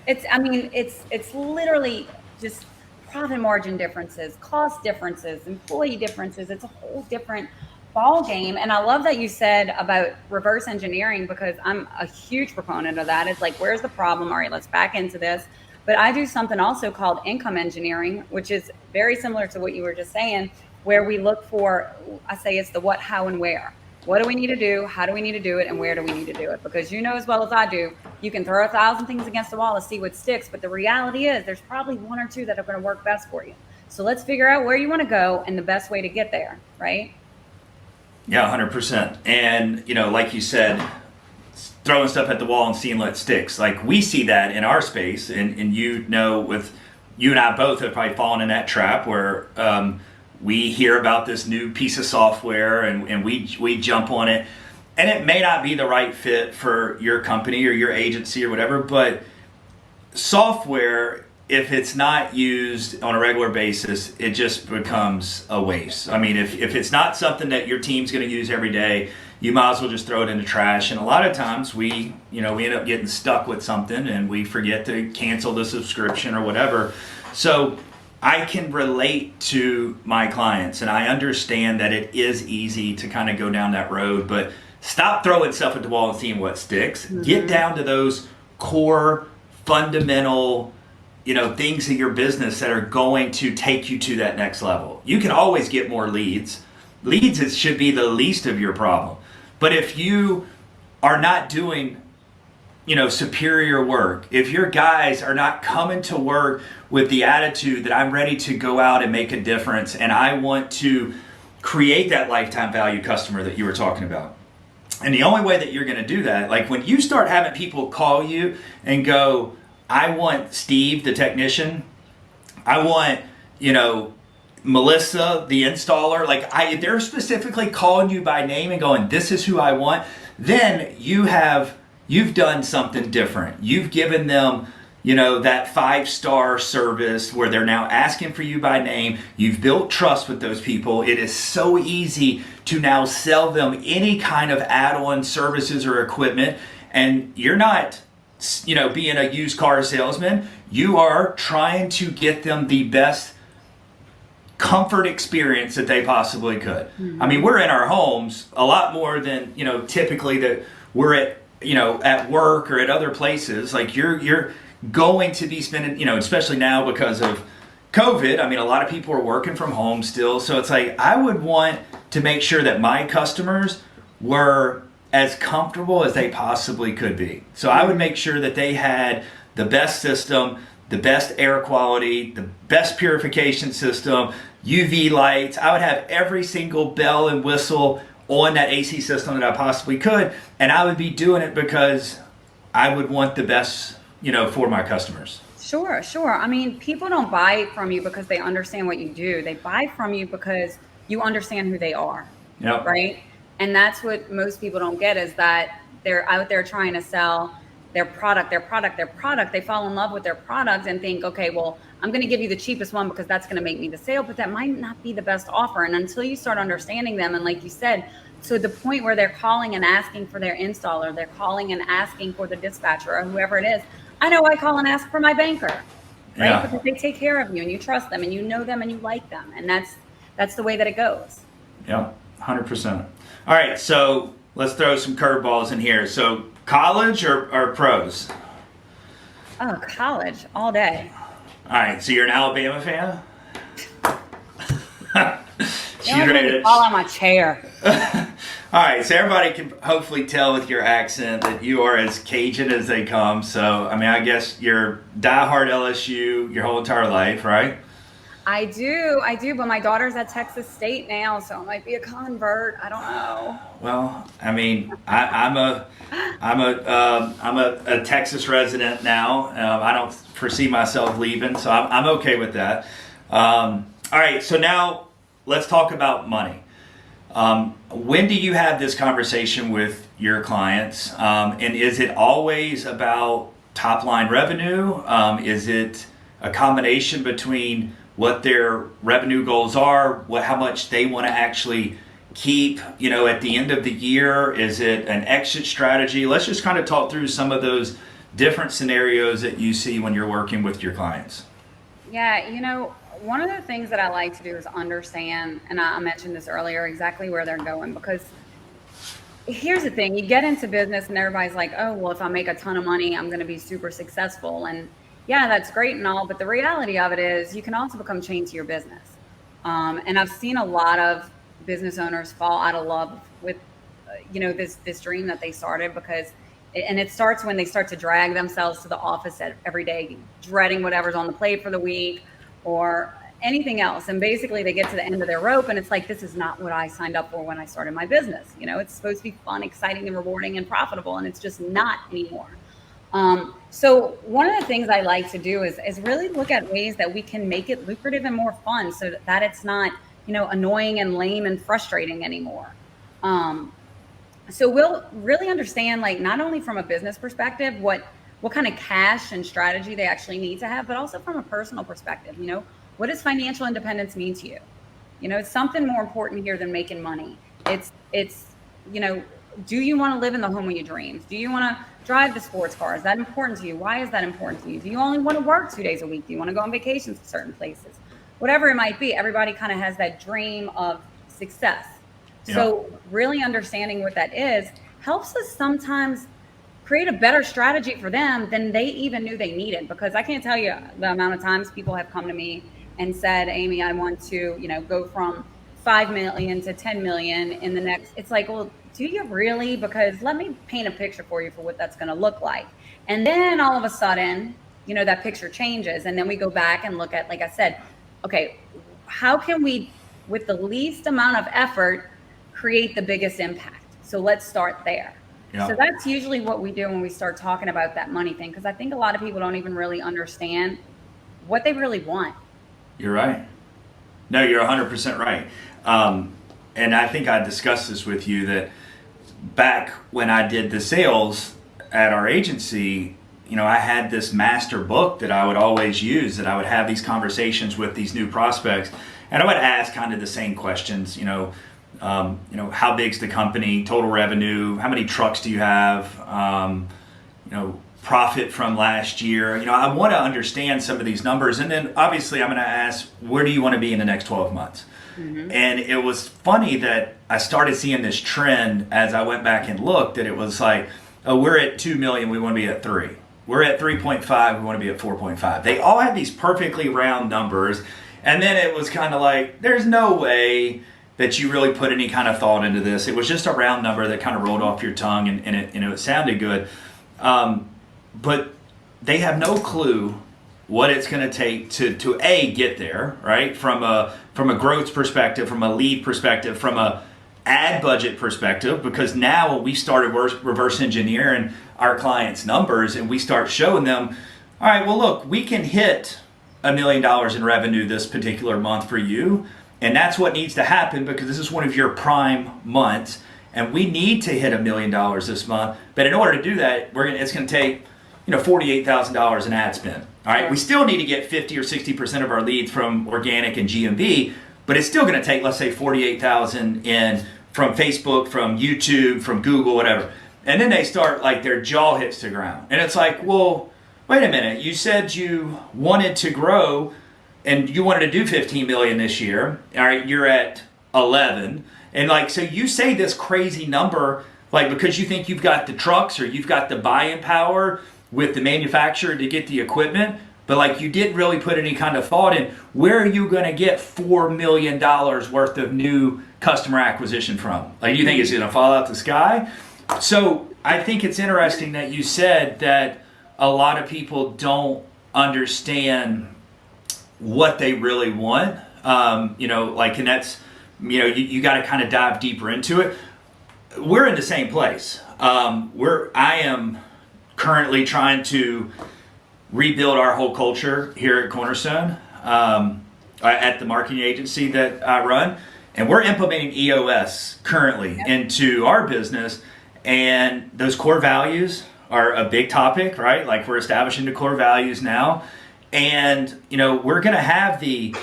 It's literally just profit margin differences, cost differences, employee differences. It's a whole different ball game. And I love that you said about reverse engineering, because I'm a huge proponent of that. It's like, where's the problem? All right, let's back into this. But I do something also called income engineering, which is very similar to what you were just saying, where we look for, I say it's the what, how, and where. What do we need to do? How do we need to do it? And where do we need to do it? Because you know as well as I do, you can throw 1,000 things against the wall to see what sticks. But the reality is there's probably one or two that are going to work best for you. So let's figure out where you want to go and the best way to get there, right? Yeah, 100%. And, like you said, throwing stuff at the wall and seeing what sticks. Like, we see that in our space, and with you and I both have probably fallen in that trap where we hear about this new piece of software and we jump on it, and it may not be the right fit for your company or your agency or whatever, but software, if it's not used on a regular basis, it just becomes a waste. I mean, if it's not something that your team's going to use every day, you might as well just throw it in the trash. And a lot of times we end up getting stuck with something and we forget to cancel the subscription or whatever. So I can relate to my clients, and I understand that it is easy to kind of go down that road, but stop throwing stuff at the wall and seeing what sticks. Mm-hmm. Get down to those core fundamental things in your business that are going to take you to that next level. You can always get more leads. Leads should be the least of your problem. But if you are not doing, superior work, if your guys are not coming to work with the attitude that I'm ready to go out and make a difference and I want to create that lifetime value customer that you were talking about. And the only way that you're going to do that, like when you start having people call you and go, I want Steve, the technician. I want, Melissa, the installer. Like they're specifically calling you by name and going, this is who I want. Then you've done something different. You've given them, that 5-star service where they're now asking for you by name. You've built trust with those people. It is so easy to now sell them any kind of add-on services or equipment. And you're not, being a used car salesman. You are trying to get them the best comfort experience that they possibly could. Mm-hmm. I mean, we're in our homes a lot more than, typically that we're at work or at other places. Like you're going to be spending, especially now because of COVID. I mean, a lot of people are working from home still. So it's like, I would want to make sure that my customers were as comfortable as they possibly could be. So I would make sure that they had the best system, the best air quality, the best purification system, UV lights. I would have every single bell and whistle on that AC system that I possibly could. And I would be doing it because I would want the best, for my customers. Sure. I mean, people don't buy from you because they understand what you do. They buy from you because you understand who they are. Yep. Right? And that's what most people don't get, is that they're out there trying to sell their product. They fall in love with their product and think, okay, well, I'm going to give you the cheapest one because that's going to make me the sale, but that might not be the best offer. And until you start understanding them, and like you said, to the point where they're calling and asking for their installer, they're calling and asking for the dispatcher or whoever it is. I know I call and ask for my banker, right? Yeah. Because they take care of you and you trust them and you know them and you like them. And that's the way that it goes. Yeah, 100%. All right, so let's throw some curveballs in here. So college or pros? Oh, college all day. All right, so you're an Alabama fan? She's ready to fall on my chair. All right, so everybody can hopefully tell with your accent that you are as Cajun as they come. So, I mean, I guess you're diehard LSU your whole entire life, right? I do, but my daughter's at Texas State now, so it might be a convert. I don't know. Well, I mean, I'm a Texas resident now. I don't foresee myself leaving, so I'm okay with that. All right, so now let's talk about money. When do you have this conversation with your clients? And is it always about top line revenue? Is it a combination between what their revenue goals are, how much they want to actually keep, at the end of the year? Is it an exit strategy? Let's just kind of talk through some of those different scenarios that you see when you're working with your clients. Yeah, one of the things that I like to do is understand, and I mentioned this earlier, exactly where they're going. Because here's the thing, you get into business and everybody's like, oh, well, if I make a ton of money, I'm going to be super successful. And yeah, that's great and all. But the reality of it is you can also become chained to your business. And I've seen a lot of business owners fall out of love with, this dream that they started, because and it starts when they start to drag themselves to the office every day, dreading whatever's on the plate for the week or anything else. And basically they get to the end of their rope and it's like, this is not what I signed up for when I started my business. It's supposed to be fun, exciting, and rewarding and profitable, and it's just not anymore. So one of the things I like to do is really look at ways that we can make it lucrative and more fun, so that it's not, annoying and lame and frustrating anymore. So we'll really understand, like, not only from a business perspective, what kind of cash and strategy they actually need to have, but also from a personal perspective. What does financial independence mean to you? It's something more important here than making money. It's do you want to live in the home of your dreams? Do you want to drive the sports car? Is that important to you? Why is that important to you? Do you only want to work 2 days a week? Do you want to go on vacations to certain places? Whatever it might be, everybody kind of has that dream of success. Yeah. So really understanding what that is helps us sometimes create a better strategy for them than they even knew they needed. Because I can't tell you the amount of times people have come to me and said, Aimee, I want to, go from 5 million to 10 million in the next. It's like, well, do you really? Because let me paint a picture for you for what that's going to look like. And then all of a sudden, that picture changes. And then we go back and look at, like I said, okay, how can we, with the least amount of effort, create the biggest impact? So let's start there. Yeah. So that's usually what we do when we start talking about that money thing, because I think a lot of people don't even really understand what they really want. You're right. No, you're 100% right. And I think I discussed this with you, that back when I did the sales at our agency, I had this master book that I would always use, that I would have these conversations with these new prospects, and I would ask kind of the same questions, how big's the company, total revenue, how many trucks do you have, profit from last year. I want to understand some of these numbers. And then obviously I'm going to ask, where do you want to be in the next 12 months? Mm-hmm. And it was funny that I started seeing this trend as I went back and looked, that it was like, oh, we're at 2 million, we want to be at 3. We're at 3.5, we want to be at 4.5. They all had these perfectly round numbers. And then it was kind of like, there's no way that you really put any kind of thought into this. It was just a round number that kind of rolled off your tongue, and it sounded good. But they have no clue what it's going to take to get there, right? From a growth perspective, from a lead perspective, from a ad budget perspective, because now we started reverse engineering our clients' numbers, and we start showing them, all right, well, look, we can hit $1 million in revenue this particular month for you, and that's what needs to happen because this is one of your prime months, and we need to hit $1 million this month. But in order to do that, it's going to take $48,000 in ad spend. All right, we still need to get 50 or 60% of our leads from organic and GMV, but it's still going to take, let's say, $48,000 in from Facebook, from YouTube, from Google, whatever. And then they start, like, their jaw hits the ground, and it's like, well, wait a minute, you said you wanted to grow and you wanted to do 15 million this year. All right, you're at 11. And like, so you say this crazy number, like, because you think you've got the trucks or you've got the buying power with the manufacturer to get the equipment, but like, you didn't really put any kind of thought in where are you going to get $4 million worth of new customer acquisition from? Like, you think it's going to fall out the sky? So I think it's interesting that you said that a lot of people don't understand what they really want, and that's, you got to kind of dive deeper into it. We're in the same place. I am currently trying to rebuild our whole culture here at Cornerstone, at the marketing agency that I run, and we're implementing EOS currently into our business, and those core values are a big topic, right? Like, we're establishing the core values now. And, we're going to have the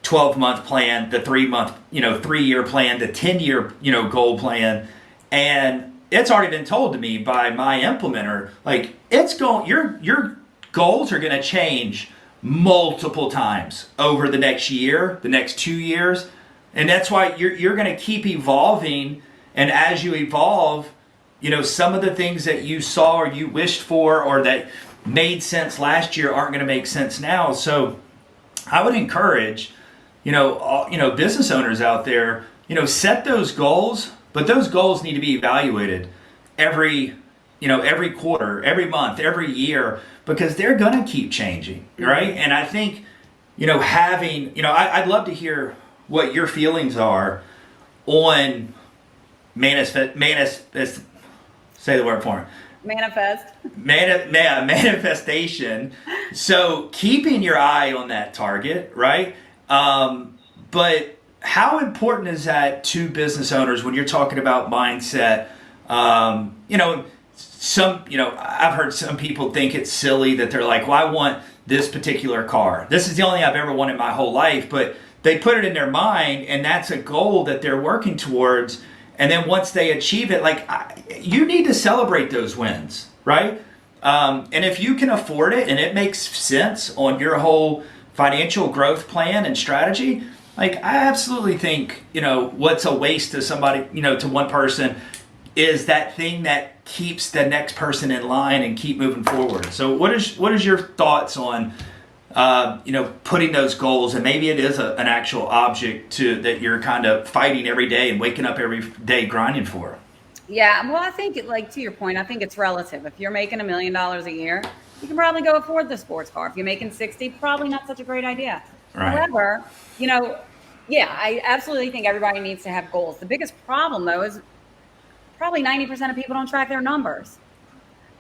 12-month plan, the 3-year plan, the 10-year, goal plan. And it's already been told to me by my implementer, like, your goals are going to change multiple times over the next year, the next 2 years. And that's why you're going to keep evolving. And as you evolve, some of the things that you saw or you wished for or that made sense last year aren't going to make sense now. So I would encourage, business owners out there, set those goals, but those goals need to be evaluated every quarter, every month, every year, because they're going to keep changing, right? And I think, I'd love to hear what your feelings are on say the word for me. Manifestation. So keeping your eye on that target, right? But how important is that to business owners when you're talking about mindset? I've heard some people think it's silly that they're like, well, I want this particular car. This is the only thing I've ever wanted my whole life. But they put it in their mind, and that's a goal that they're working towards. And then once they achieve it, you need to celebrate those wins, right? And if you can afford it and it makes sense on your whole financial growth plan and strategy, I absolutely think, what's a waste to somebody, to one person is that thing that keeps the next person in line and keep moving forward. So what is your thoughts on, putting those goals, and maybe it is an actual object that you're kind of fighting every day and waking up every day grinding for? Yeah, well, I think to your point, I think it's relative. If you're making $1 million a year, you can probably go afford the sports car. If you're making 60, probably not such a great idea. Right. However, I absolutely think everybody needs to have goals. The biggest problem, though, is probably 90% of people don't track their numbers.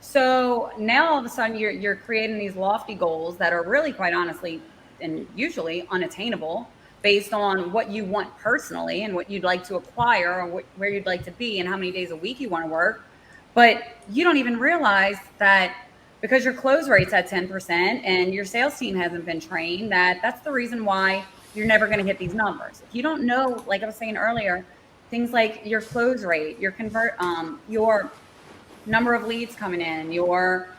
So now all of a sudden you're creating these lofty goals that are really, quite honestly, and usually unattainable based on what you want personally and what you'd like to acquire or where you'd like to be and how many days a week you want to work. But you don't even realize that because your close rate's at 10% and your sales team hasn't been trained, that's the reason why you're never going to hit these numbers. If you don't know, like I was saying earlier, things like your close rate, your number of leads coming in, your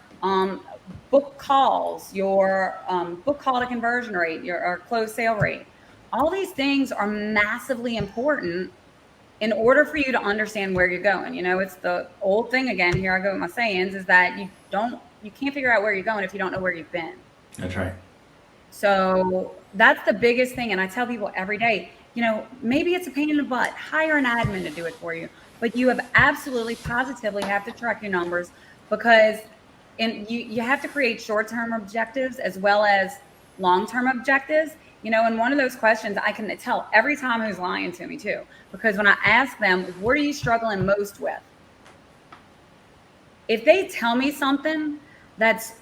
book calls, your book call to conversion rate, your close sale rate. All these things are massively important in order for you to understand where you're going. It's the old thing again, here I go with my sayings, is that you can't figure out where you're going if you don't know where you've been. That's right. So that's the biggest thing. And I tell people every day, maybe it's a pain in the butt, hire an admin to do it for you. But you have absolutely positively have to track your numbers, because you have to create short-term objectives as well as long-term objectives. And one of those questions I can tell every time who's lying to me too, because when I ask them, what are you struggling most with? If they tell me something that's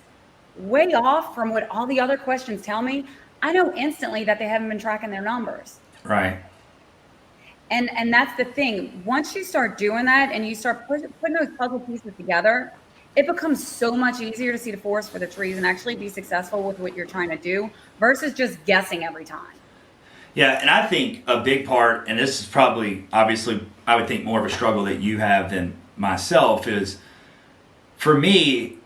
way off from what all the other questions tell me, I know instantly that they haven't been tracking their numbers. Right. And that's the thing. Once you start doing that and you start putting those puzzle pieces together, it becomes so much easier to see the forest for the trees and actually be successful with what you're trying to do versus just guessing every time. Yeah, and I think a big part, and this is probably, obviously, I would think more of a struggle that you have than myself, is for me,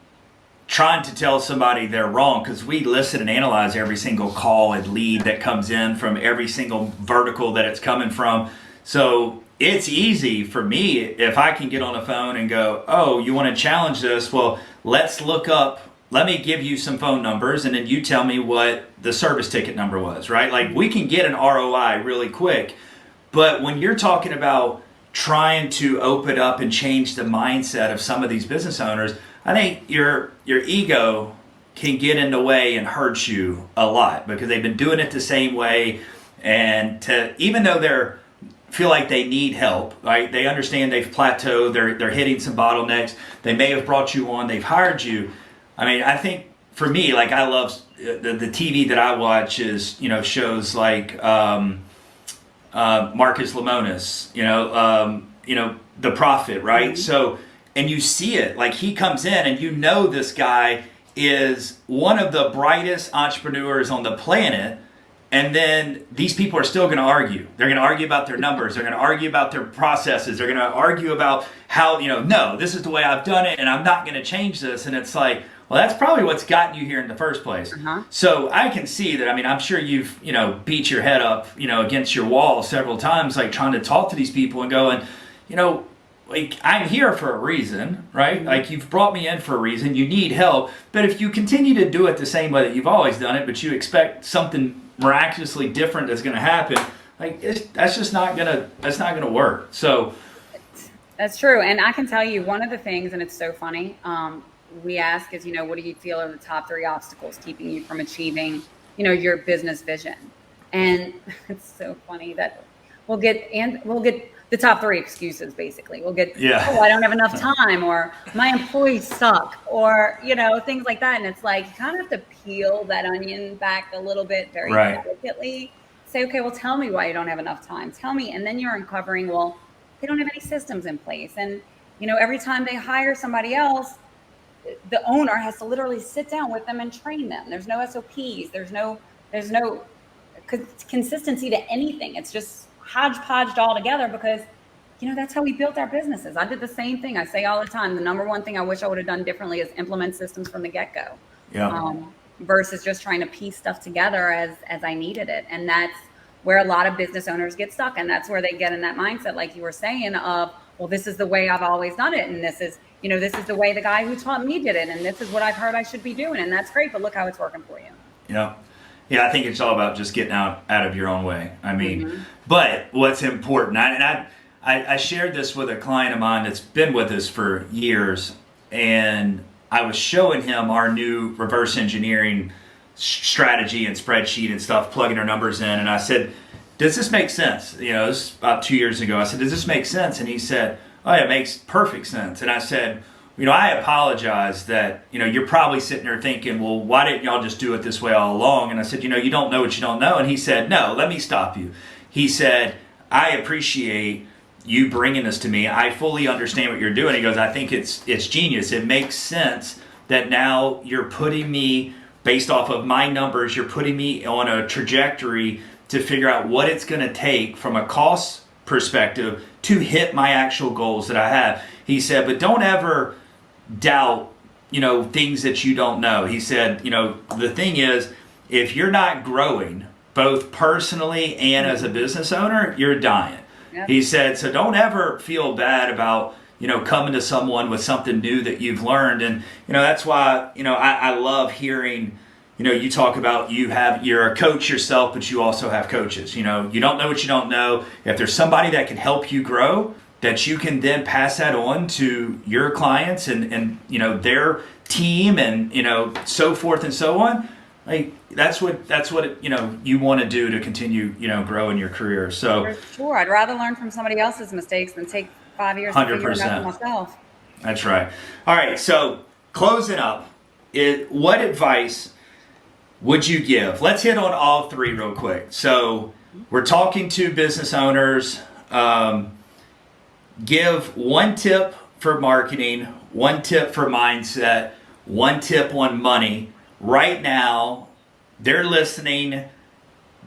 trying to tell somebody they're wrong, because we listen and analyze every single call and lead that comes in from every single vertical that it's coming from. So it's easy for me if I can get on the phone and go, oh, you want to challenge this? Well, let's look up, let me give you some phone numbers, and then you tell me what the service ticket number was, right? We can get an ROI really quick. But when you're talking about trying to open up and change the mindset of some of these business owners, I think your ego can get in the way and hurt you a lot, because they've been doing it the same way. And even though they're feel like they need help, right? They understand they've plateaued, they're hitting some bottlenecks. They may have brought you on, they've hired you. I think for me, I love the TV that I watch is, shows like Marcus Lemonis, The Prophet, right? Mm-hmm. So, and you see it, he comes in and this guy is one of the brightest entrepreneurs on the planet. And then these people are still going to argue. They're going to argue about their numbers. They're going to argue about their processes. They're going to argue about how, no, this is the way I've done it and I'm not going to change this. And it's like, Well, that's probably what's gotten you here in the first place. Uh-huh. So I can see that. I mean, I'm sure you've, beat your head up, against your wall several times, like trying to talk to these people and going, like, I'm here for a reason, right? Mm-hmm. Like, you've brought me in for a reason. You need help. But if you continue to do it the same way that you've always done it, but you expect something miraculously different that's going to happen, like, that's not going to work. So That's true. And I can tell you one of the things, and it's so funny, we ask is, what do you feel are the top 3 obstacles keeping you from achieving, your business vision? And it's so funny that we'll get the top 3 excuses, basically. We'll get, oh, I don't have enough time, or my employees suck, or, things like that. And it's like, you kind of have to peel that onion back a little bit very delicately. Say, okay, well, tell me why you don't have enough time. Tell me. And then you're uncovering, well, they don't have any systems in place. And, every time they hire somebody else, the owner has to literally sit down with them and train them. There's no SOPs. There's no consistency to anything. It's just hodgepodged all together because, that's how we built our businesses. I did the same thing. I say all the time, the number one thing I wish I would have done differently is implement systems from the get-go. Yeah. Versus just trying to piece stuff together as I needed it. And that's where a lot of business owners get stuck. And that's where they get in that mindset, like you were saying, of, well, this is the way I've always done it. And this is the way the guy who taught me did it. And this is what I've heard I should be doing. And that's great, but look how it's working for you. Yeah. Yeah, I think it's all about just getting out of your own way. I mean, but what's important, I shared this with a client of mine that's been with us for years, and I was showing him our new reverse engineering strategy and spreadsheet and stuff, plugging our numbers in, and I said, does this make sense? This was about 2 years ago. I said, does this make sense? And he said, oh, yeah, it makes perfect sense. And I said, I apologize that, you're probably sitting there thinking, well, why didn't y'all just do it this way all along? And I said, you don't know what you don't know. And he said, no, let me stop you. He said, I appreciate you bringing this to me. I fully understand what you're doing. He goes, I think it's genius. It makes sense that now you're putting me, based off of my numbers, you're putting me on a trajectory to figure out what it's going to take from a cost perspective to hit my actual goals that I have. He said, but don't ever doubt, things that you don't know. He said, the thing is, if you're not growing, both personally and as a business owner, you're dying. Yep. He said, so don't ever feel bad about, coming to someone with something new that you've learned. And, that's why, I love hearing, you talk about you're a coach yourself, but you also have coaches. You don't know what you don't know. If there's somebody that can help you grow, that you can then pass that on to your clients and their team and, so forth and so on. Like that's what you want to do to continue, growing your career. So for sure, I'd rather learn from somebody else's mistakes than take 5 years 100%. to figure it out for myself. That's right. All right. So closing up, what advice would you give? Let's hit on all 3 real quick. So we're talking to business owners. Give 1 tip for marketing, 1 tip for mindset, 1 tip on money. Right now, they're listening.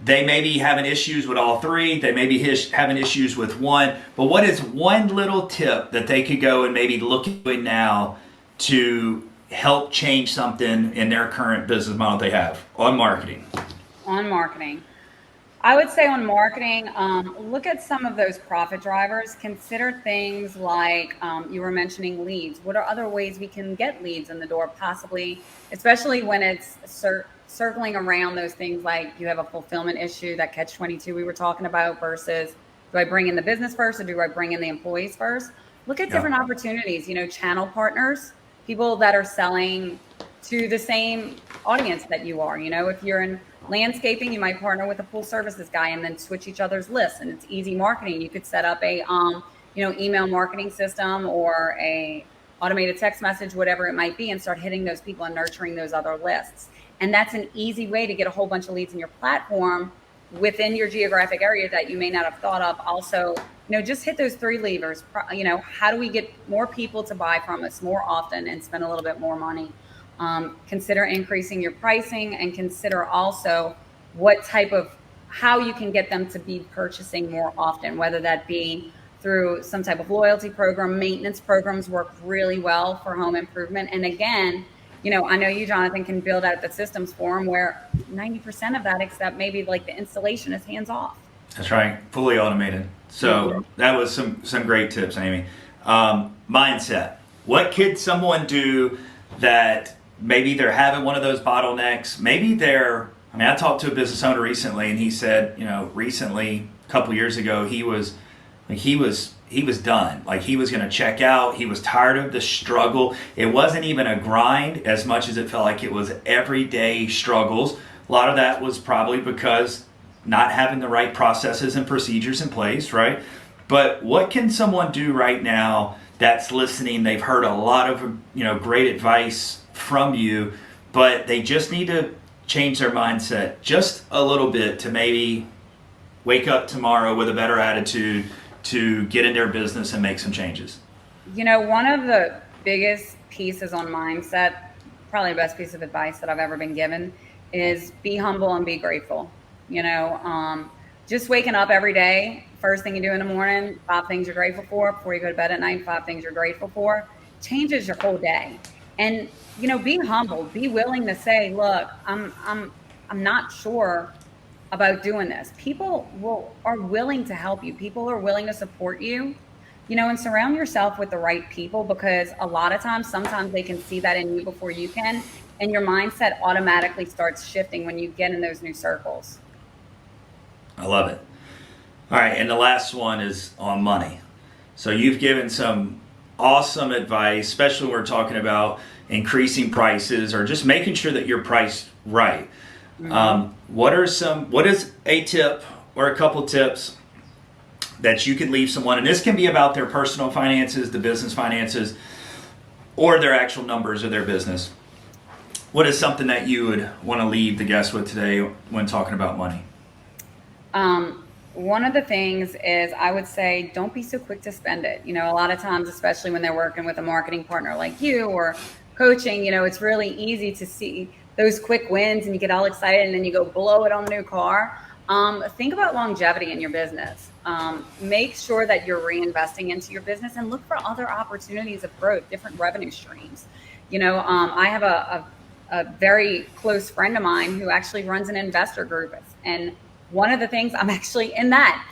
They may be having issues with all 3. They may be having issues with 1. But what is 1 little tip that they could go and maybe look at now to help change something in their current business model they have on marketing? On marketing. I would say on marketing, look at some of those profit drivers. Consider things like you were mentioning leads. What are other ways we can get leads in the door, possibly, especially when it's circling around those things like you have a fulfillment issue, that catch-22 we were talking about, versus do I bring in the business first or do I bring in the employees first? Look at different opportunities, channel partners, people that are selling to the same audience that you are. If you're in landscaping, you might partner with a full services guy and then switch each other's lists, and it's easy marketing. You could set up a email marketing system or a automated text message, whatever it might be, and start hitting those people and nurturing those other lists. And that's an easy way to get a whole bunch of leads in your platform within your geographic area that you may not have thought of. Also, just hit those 3 levers. How do we get more people to buy from us more often and spend a little bit more money? Consider increasing your pricing, and consider also how you can get them to be purchasing more often, whether that be through some type of loyalty program. Maintenance programs work really well for home improvement. And again, I know you, Jonathan, can build out the systems for them where 90% of that, except maybe like the installation, is hands off. That's right, fully automated. So that was some great tips, Aimee. Mindset. What could someone do that maybe they're having one of those bottlenecks? Maybe I talked to a business owner recently, and he said, recently, a couple years ago, he was done. Like, he was going to check out. He was tired of the struggle. It wasn't even a grind as much as it felt like it was everyday struggles. A lot of that was probably because not having the right processes and procedures in place, right? But what can someone do right now that's listening? They've heard a lot of, great advice from you, but they just need to change their mindset just a little bit to maybe wake up tomorrow with a better attitude to get in their business and make some changes. One of the biggest pieces on mindset, probably the best piece of advice that I've ever been given, is be humble and be grateful. Just waking up every day, first thing you do in the morning, 5 things you're grateful for. Before you go to bed at night, 5 things you're grateful for, changes your whole day. And be humble, be willing to say, look, I'm not sure about doing this. People are willing to help you. People are willing to support you, and surround yourself with the right people, because a lot of times, sometimes they can see that in you before you can, and your mindset automatically starts shifting when you get in those new circles. I love it. All right, and the last one is on money. So you've given some awesome advice, especially when we're talking about increasing prices or just making sure that you're priced right. What is a tip or a couple tips that you could leave someone, and this can be about their personal finances, the business finances, or their actual numbers of their business. What is something that you would want to leave the guests with today when talking about money? One of the things is, I would say, don't be so quick to spend it. A lot of times, especially when they're working with a marketing partner like you or coaching, it's really easy to see those quick wins and you get all excited and then you go blow it on the new car. Think about longevity in your business. Make sure that you're reinvesting into your business and look for other opportunities of growth, different revenue streams. I have a very close friend of mine who actually runs an investor group, and one of the things, I'm actually in that,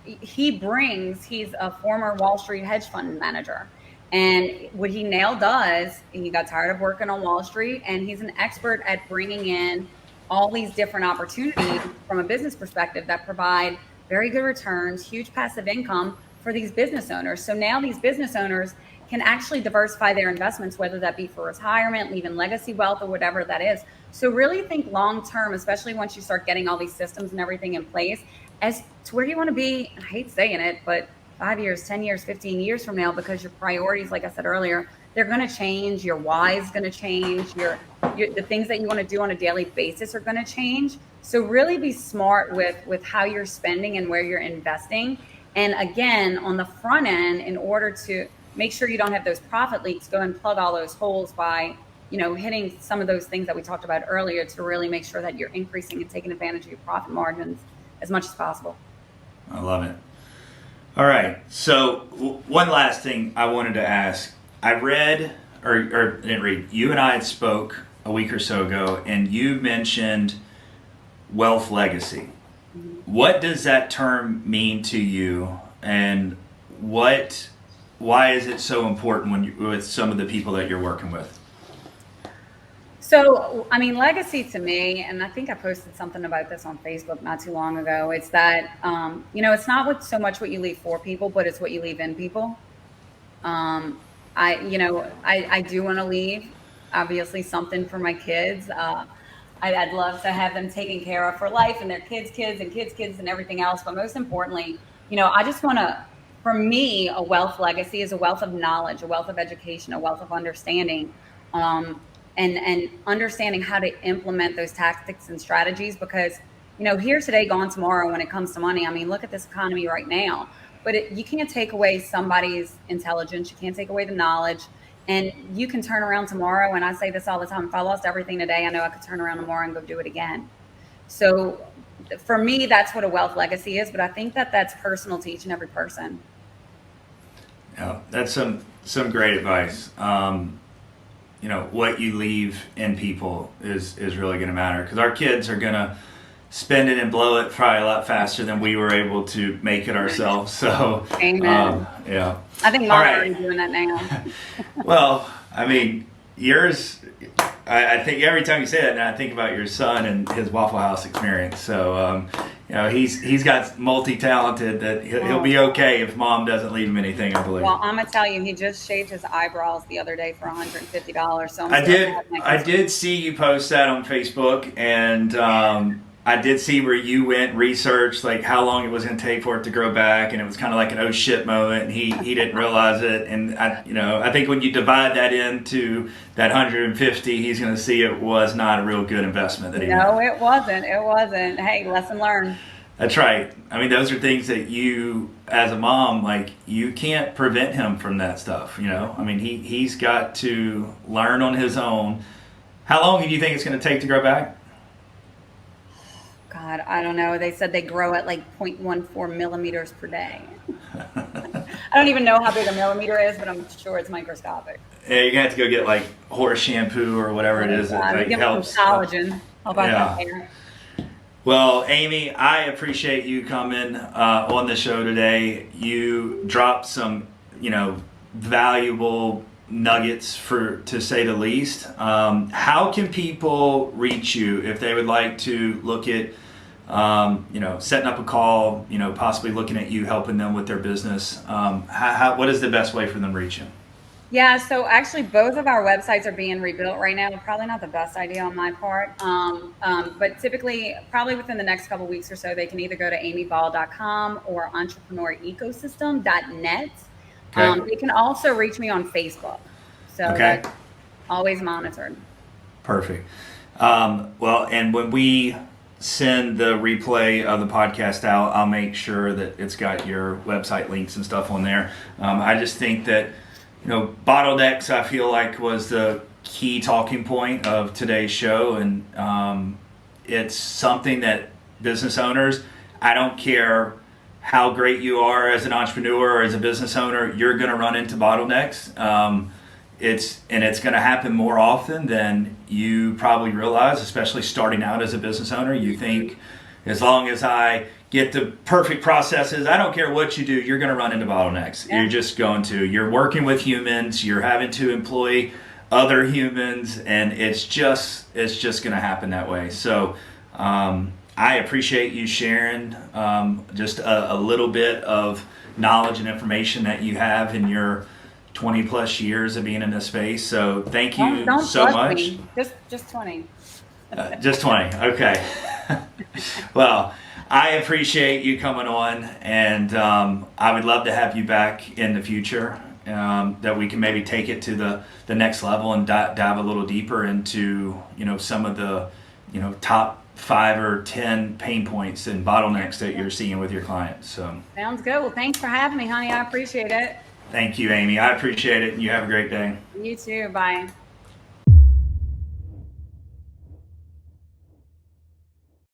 he's a former Wall Street hedge fund manager. And what he now does, he got tired of working on Wall Street, and he's an expert at bringing in all these different opportunities from a business perspective that provide very good returns, huge passive income for these business owners. So now these business owners can actually diversify their investments, whether that be for retirement, leaving legacy wealth, or whatever that is. So really think long term, especially once you start getting all these systems and everything in place, as to where you want to be. I hate saying it, but 5 years, 10 years, 15 years from now, because your priorities, like I said earlier, they're going to change. Your why is going to change. The things that you want to do on a daily basis are going to change. So really be smart with how you're spending and where you're investing. And again, on the front end, in order to make sure you don't have those profit leaks, go and plug all those holes by hitting some of those things that we talked about earlier, to really make sure that you're increasing and taking advantage of your profit margins as much as possible. I love it. All right. So one last thing I wanted to ask. I read, or didn't read, you and I had spoke a week or so ago, and you mentioned wealth legacy. Mm-hmm. What does that term mean to you, and why is it so important with some of the people that you're working with? So, legacy to me, and I think I posted something about this on Facebook not too long ago, it's that, it's not so much what you leave for people, but it's what you leave in people. I do want to leave, obviously, something for my kids. I'd love to have them taken care of for life, and their kids' and kids' and everything else. But most importantly, I just want to, for me, a wealth legacy is a wealth of knowledge, a wealth of education, a wealth of understanding. And understanding how to implement those tactics and strategies, because, here today, gone tomorrow when it comes to money. Look at this economy right now, but you can't take away somebody's intelligence. You can't take away the knowledge, and you can turn around tomorrow. And I say this all the time. If I lost everything today, I know I could turn around tomorrow and go do it again. So for me, that's what a wealth legacy is. But I think that that's personal to each and every person. Yeah, that's some great advice. what you leave in people is really going to matter, because our kids are going to spend it and blow it probably a lot faster than we were able to make it ourselves. So, Amen. yeah. I think All Mom's right. already doing that now. Well, I mean, yours, I think every time you say that, now I think about your son and his Waffle House experience. So, he's got multi-talented that he'll be okay if Mom doesn't leave him anything, I believe. Well, I'm gonna tell you, he just shaved his eyebrows the other day for $150. So I did see you post that on Facebook, and I did see where you went researched like how long it was going to take for it to grow back, and it was kind of like an oh shit moment, and he didn't realize it. And I think when you divide that into that 150, he's going to see it was not a real good investment that he made. No, it wasn't. It wasn't. Hey, lesson learned. That's right. I mean, those are things that you, as a mom, like, you can't prevent him from that stuff. I mean, he's got to learn on his own. How long do you think it's going to take to grow back? God, I don't know. They said they grow at like 0.14 millimeters per day. I don't even know how big a millimeter is, but I'm sure it's microscopic. Yeah, you're gonna have to go get like horse shampoo or whatever it is that like, give helps. Some collagen. How about that hair? Well, Aimee, I appreciate you coming on the show today. You dropped some, valuable nuggets, to say the least. How can people reach you if they would like to look at setting up a call, possibly looking at you helping them with their business? What is the best way for them to reach you? Yeah, so actually both of our websites are being rebuilt right now. Probably not the best idea on my part, but typically probably within the next couple weeks or so, they can either go to aimeeball.com or entrepreneurecosystem.net. Okay. You can also reach me on Facebook. So that's always monitored. Perfect. Well, and when we send the replay of the podcast out, I'll make sure that it's got your website links and stuff on there. I just think that, Bottlenecks, I feel like, was the key talking point of today's show. And it's something that business owners, I don't care how great you are as an entrepreneur or as a business owner, you're going to run into bottlenecks. It's going to happen more often than you probably realize, especially starting out as a business owner. You think, as long as I get the perfect processes, I don't care what you do, you're going to run into bottlenecks. Yeah. You're just going to. You're working with humans. You're having to employ other humans, and it's just going to happen that way. So I appreciate you sharing just a little bit of knowledge and information that you have in your 20 plus years of being in this space. So thank you so much. Me. Just 20. Just 20. Okay. Well, I appreciate you coming on, and I would love to have you back in the future, that we can maybe take it to the next level and dive a little deeper into, some of the, top 5 or 10 pain points and bottlenecks that you're seeing with your clients. So sounds good. Well, thanks for having me, honey. I appreciate it. Thank you, Aimee. I appreciate it, and you have a great day. You too. Bye.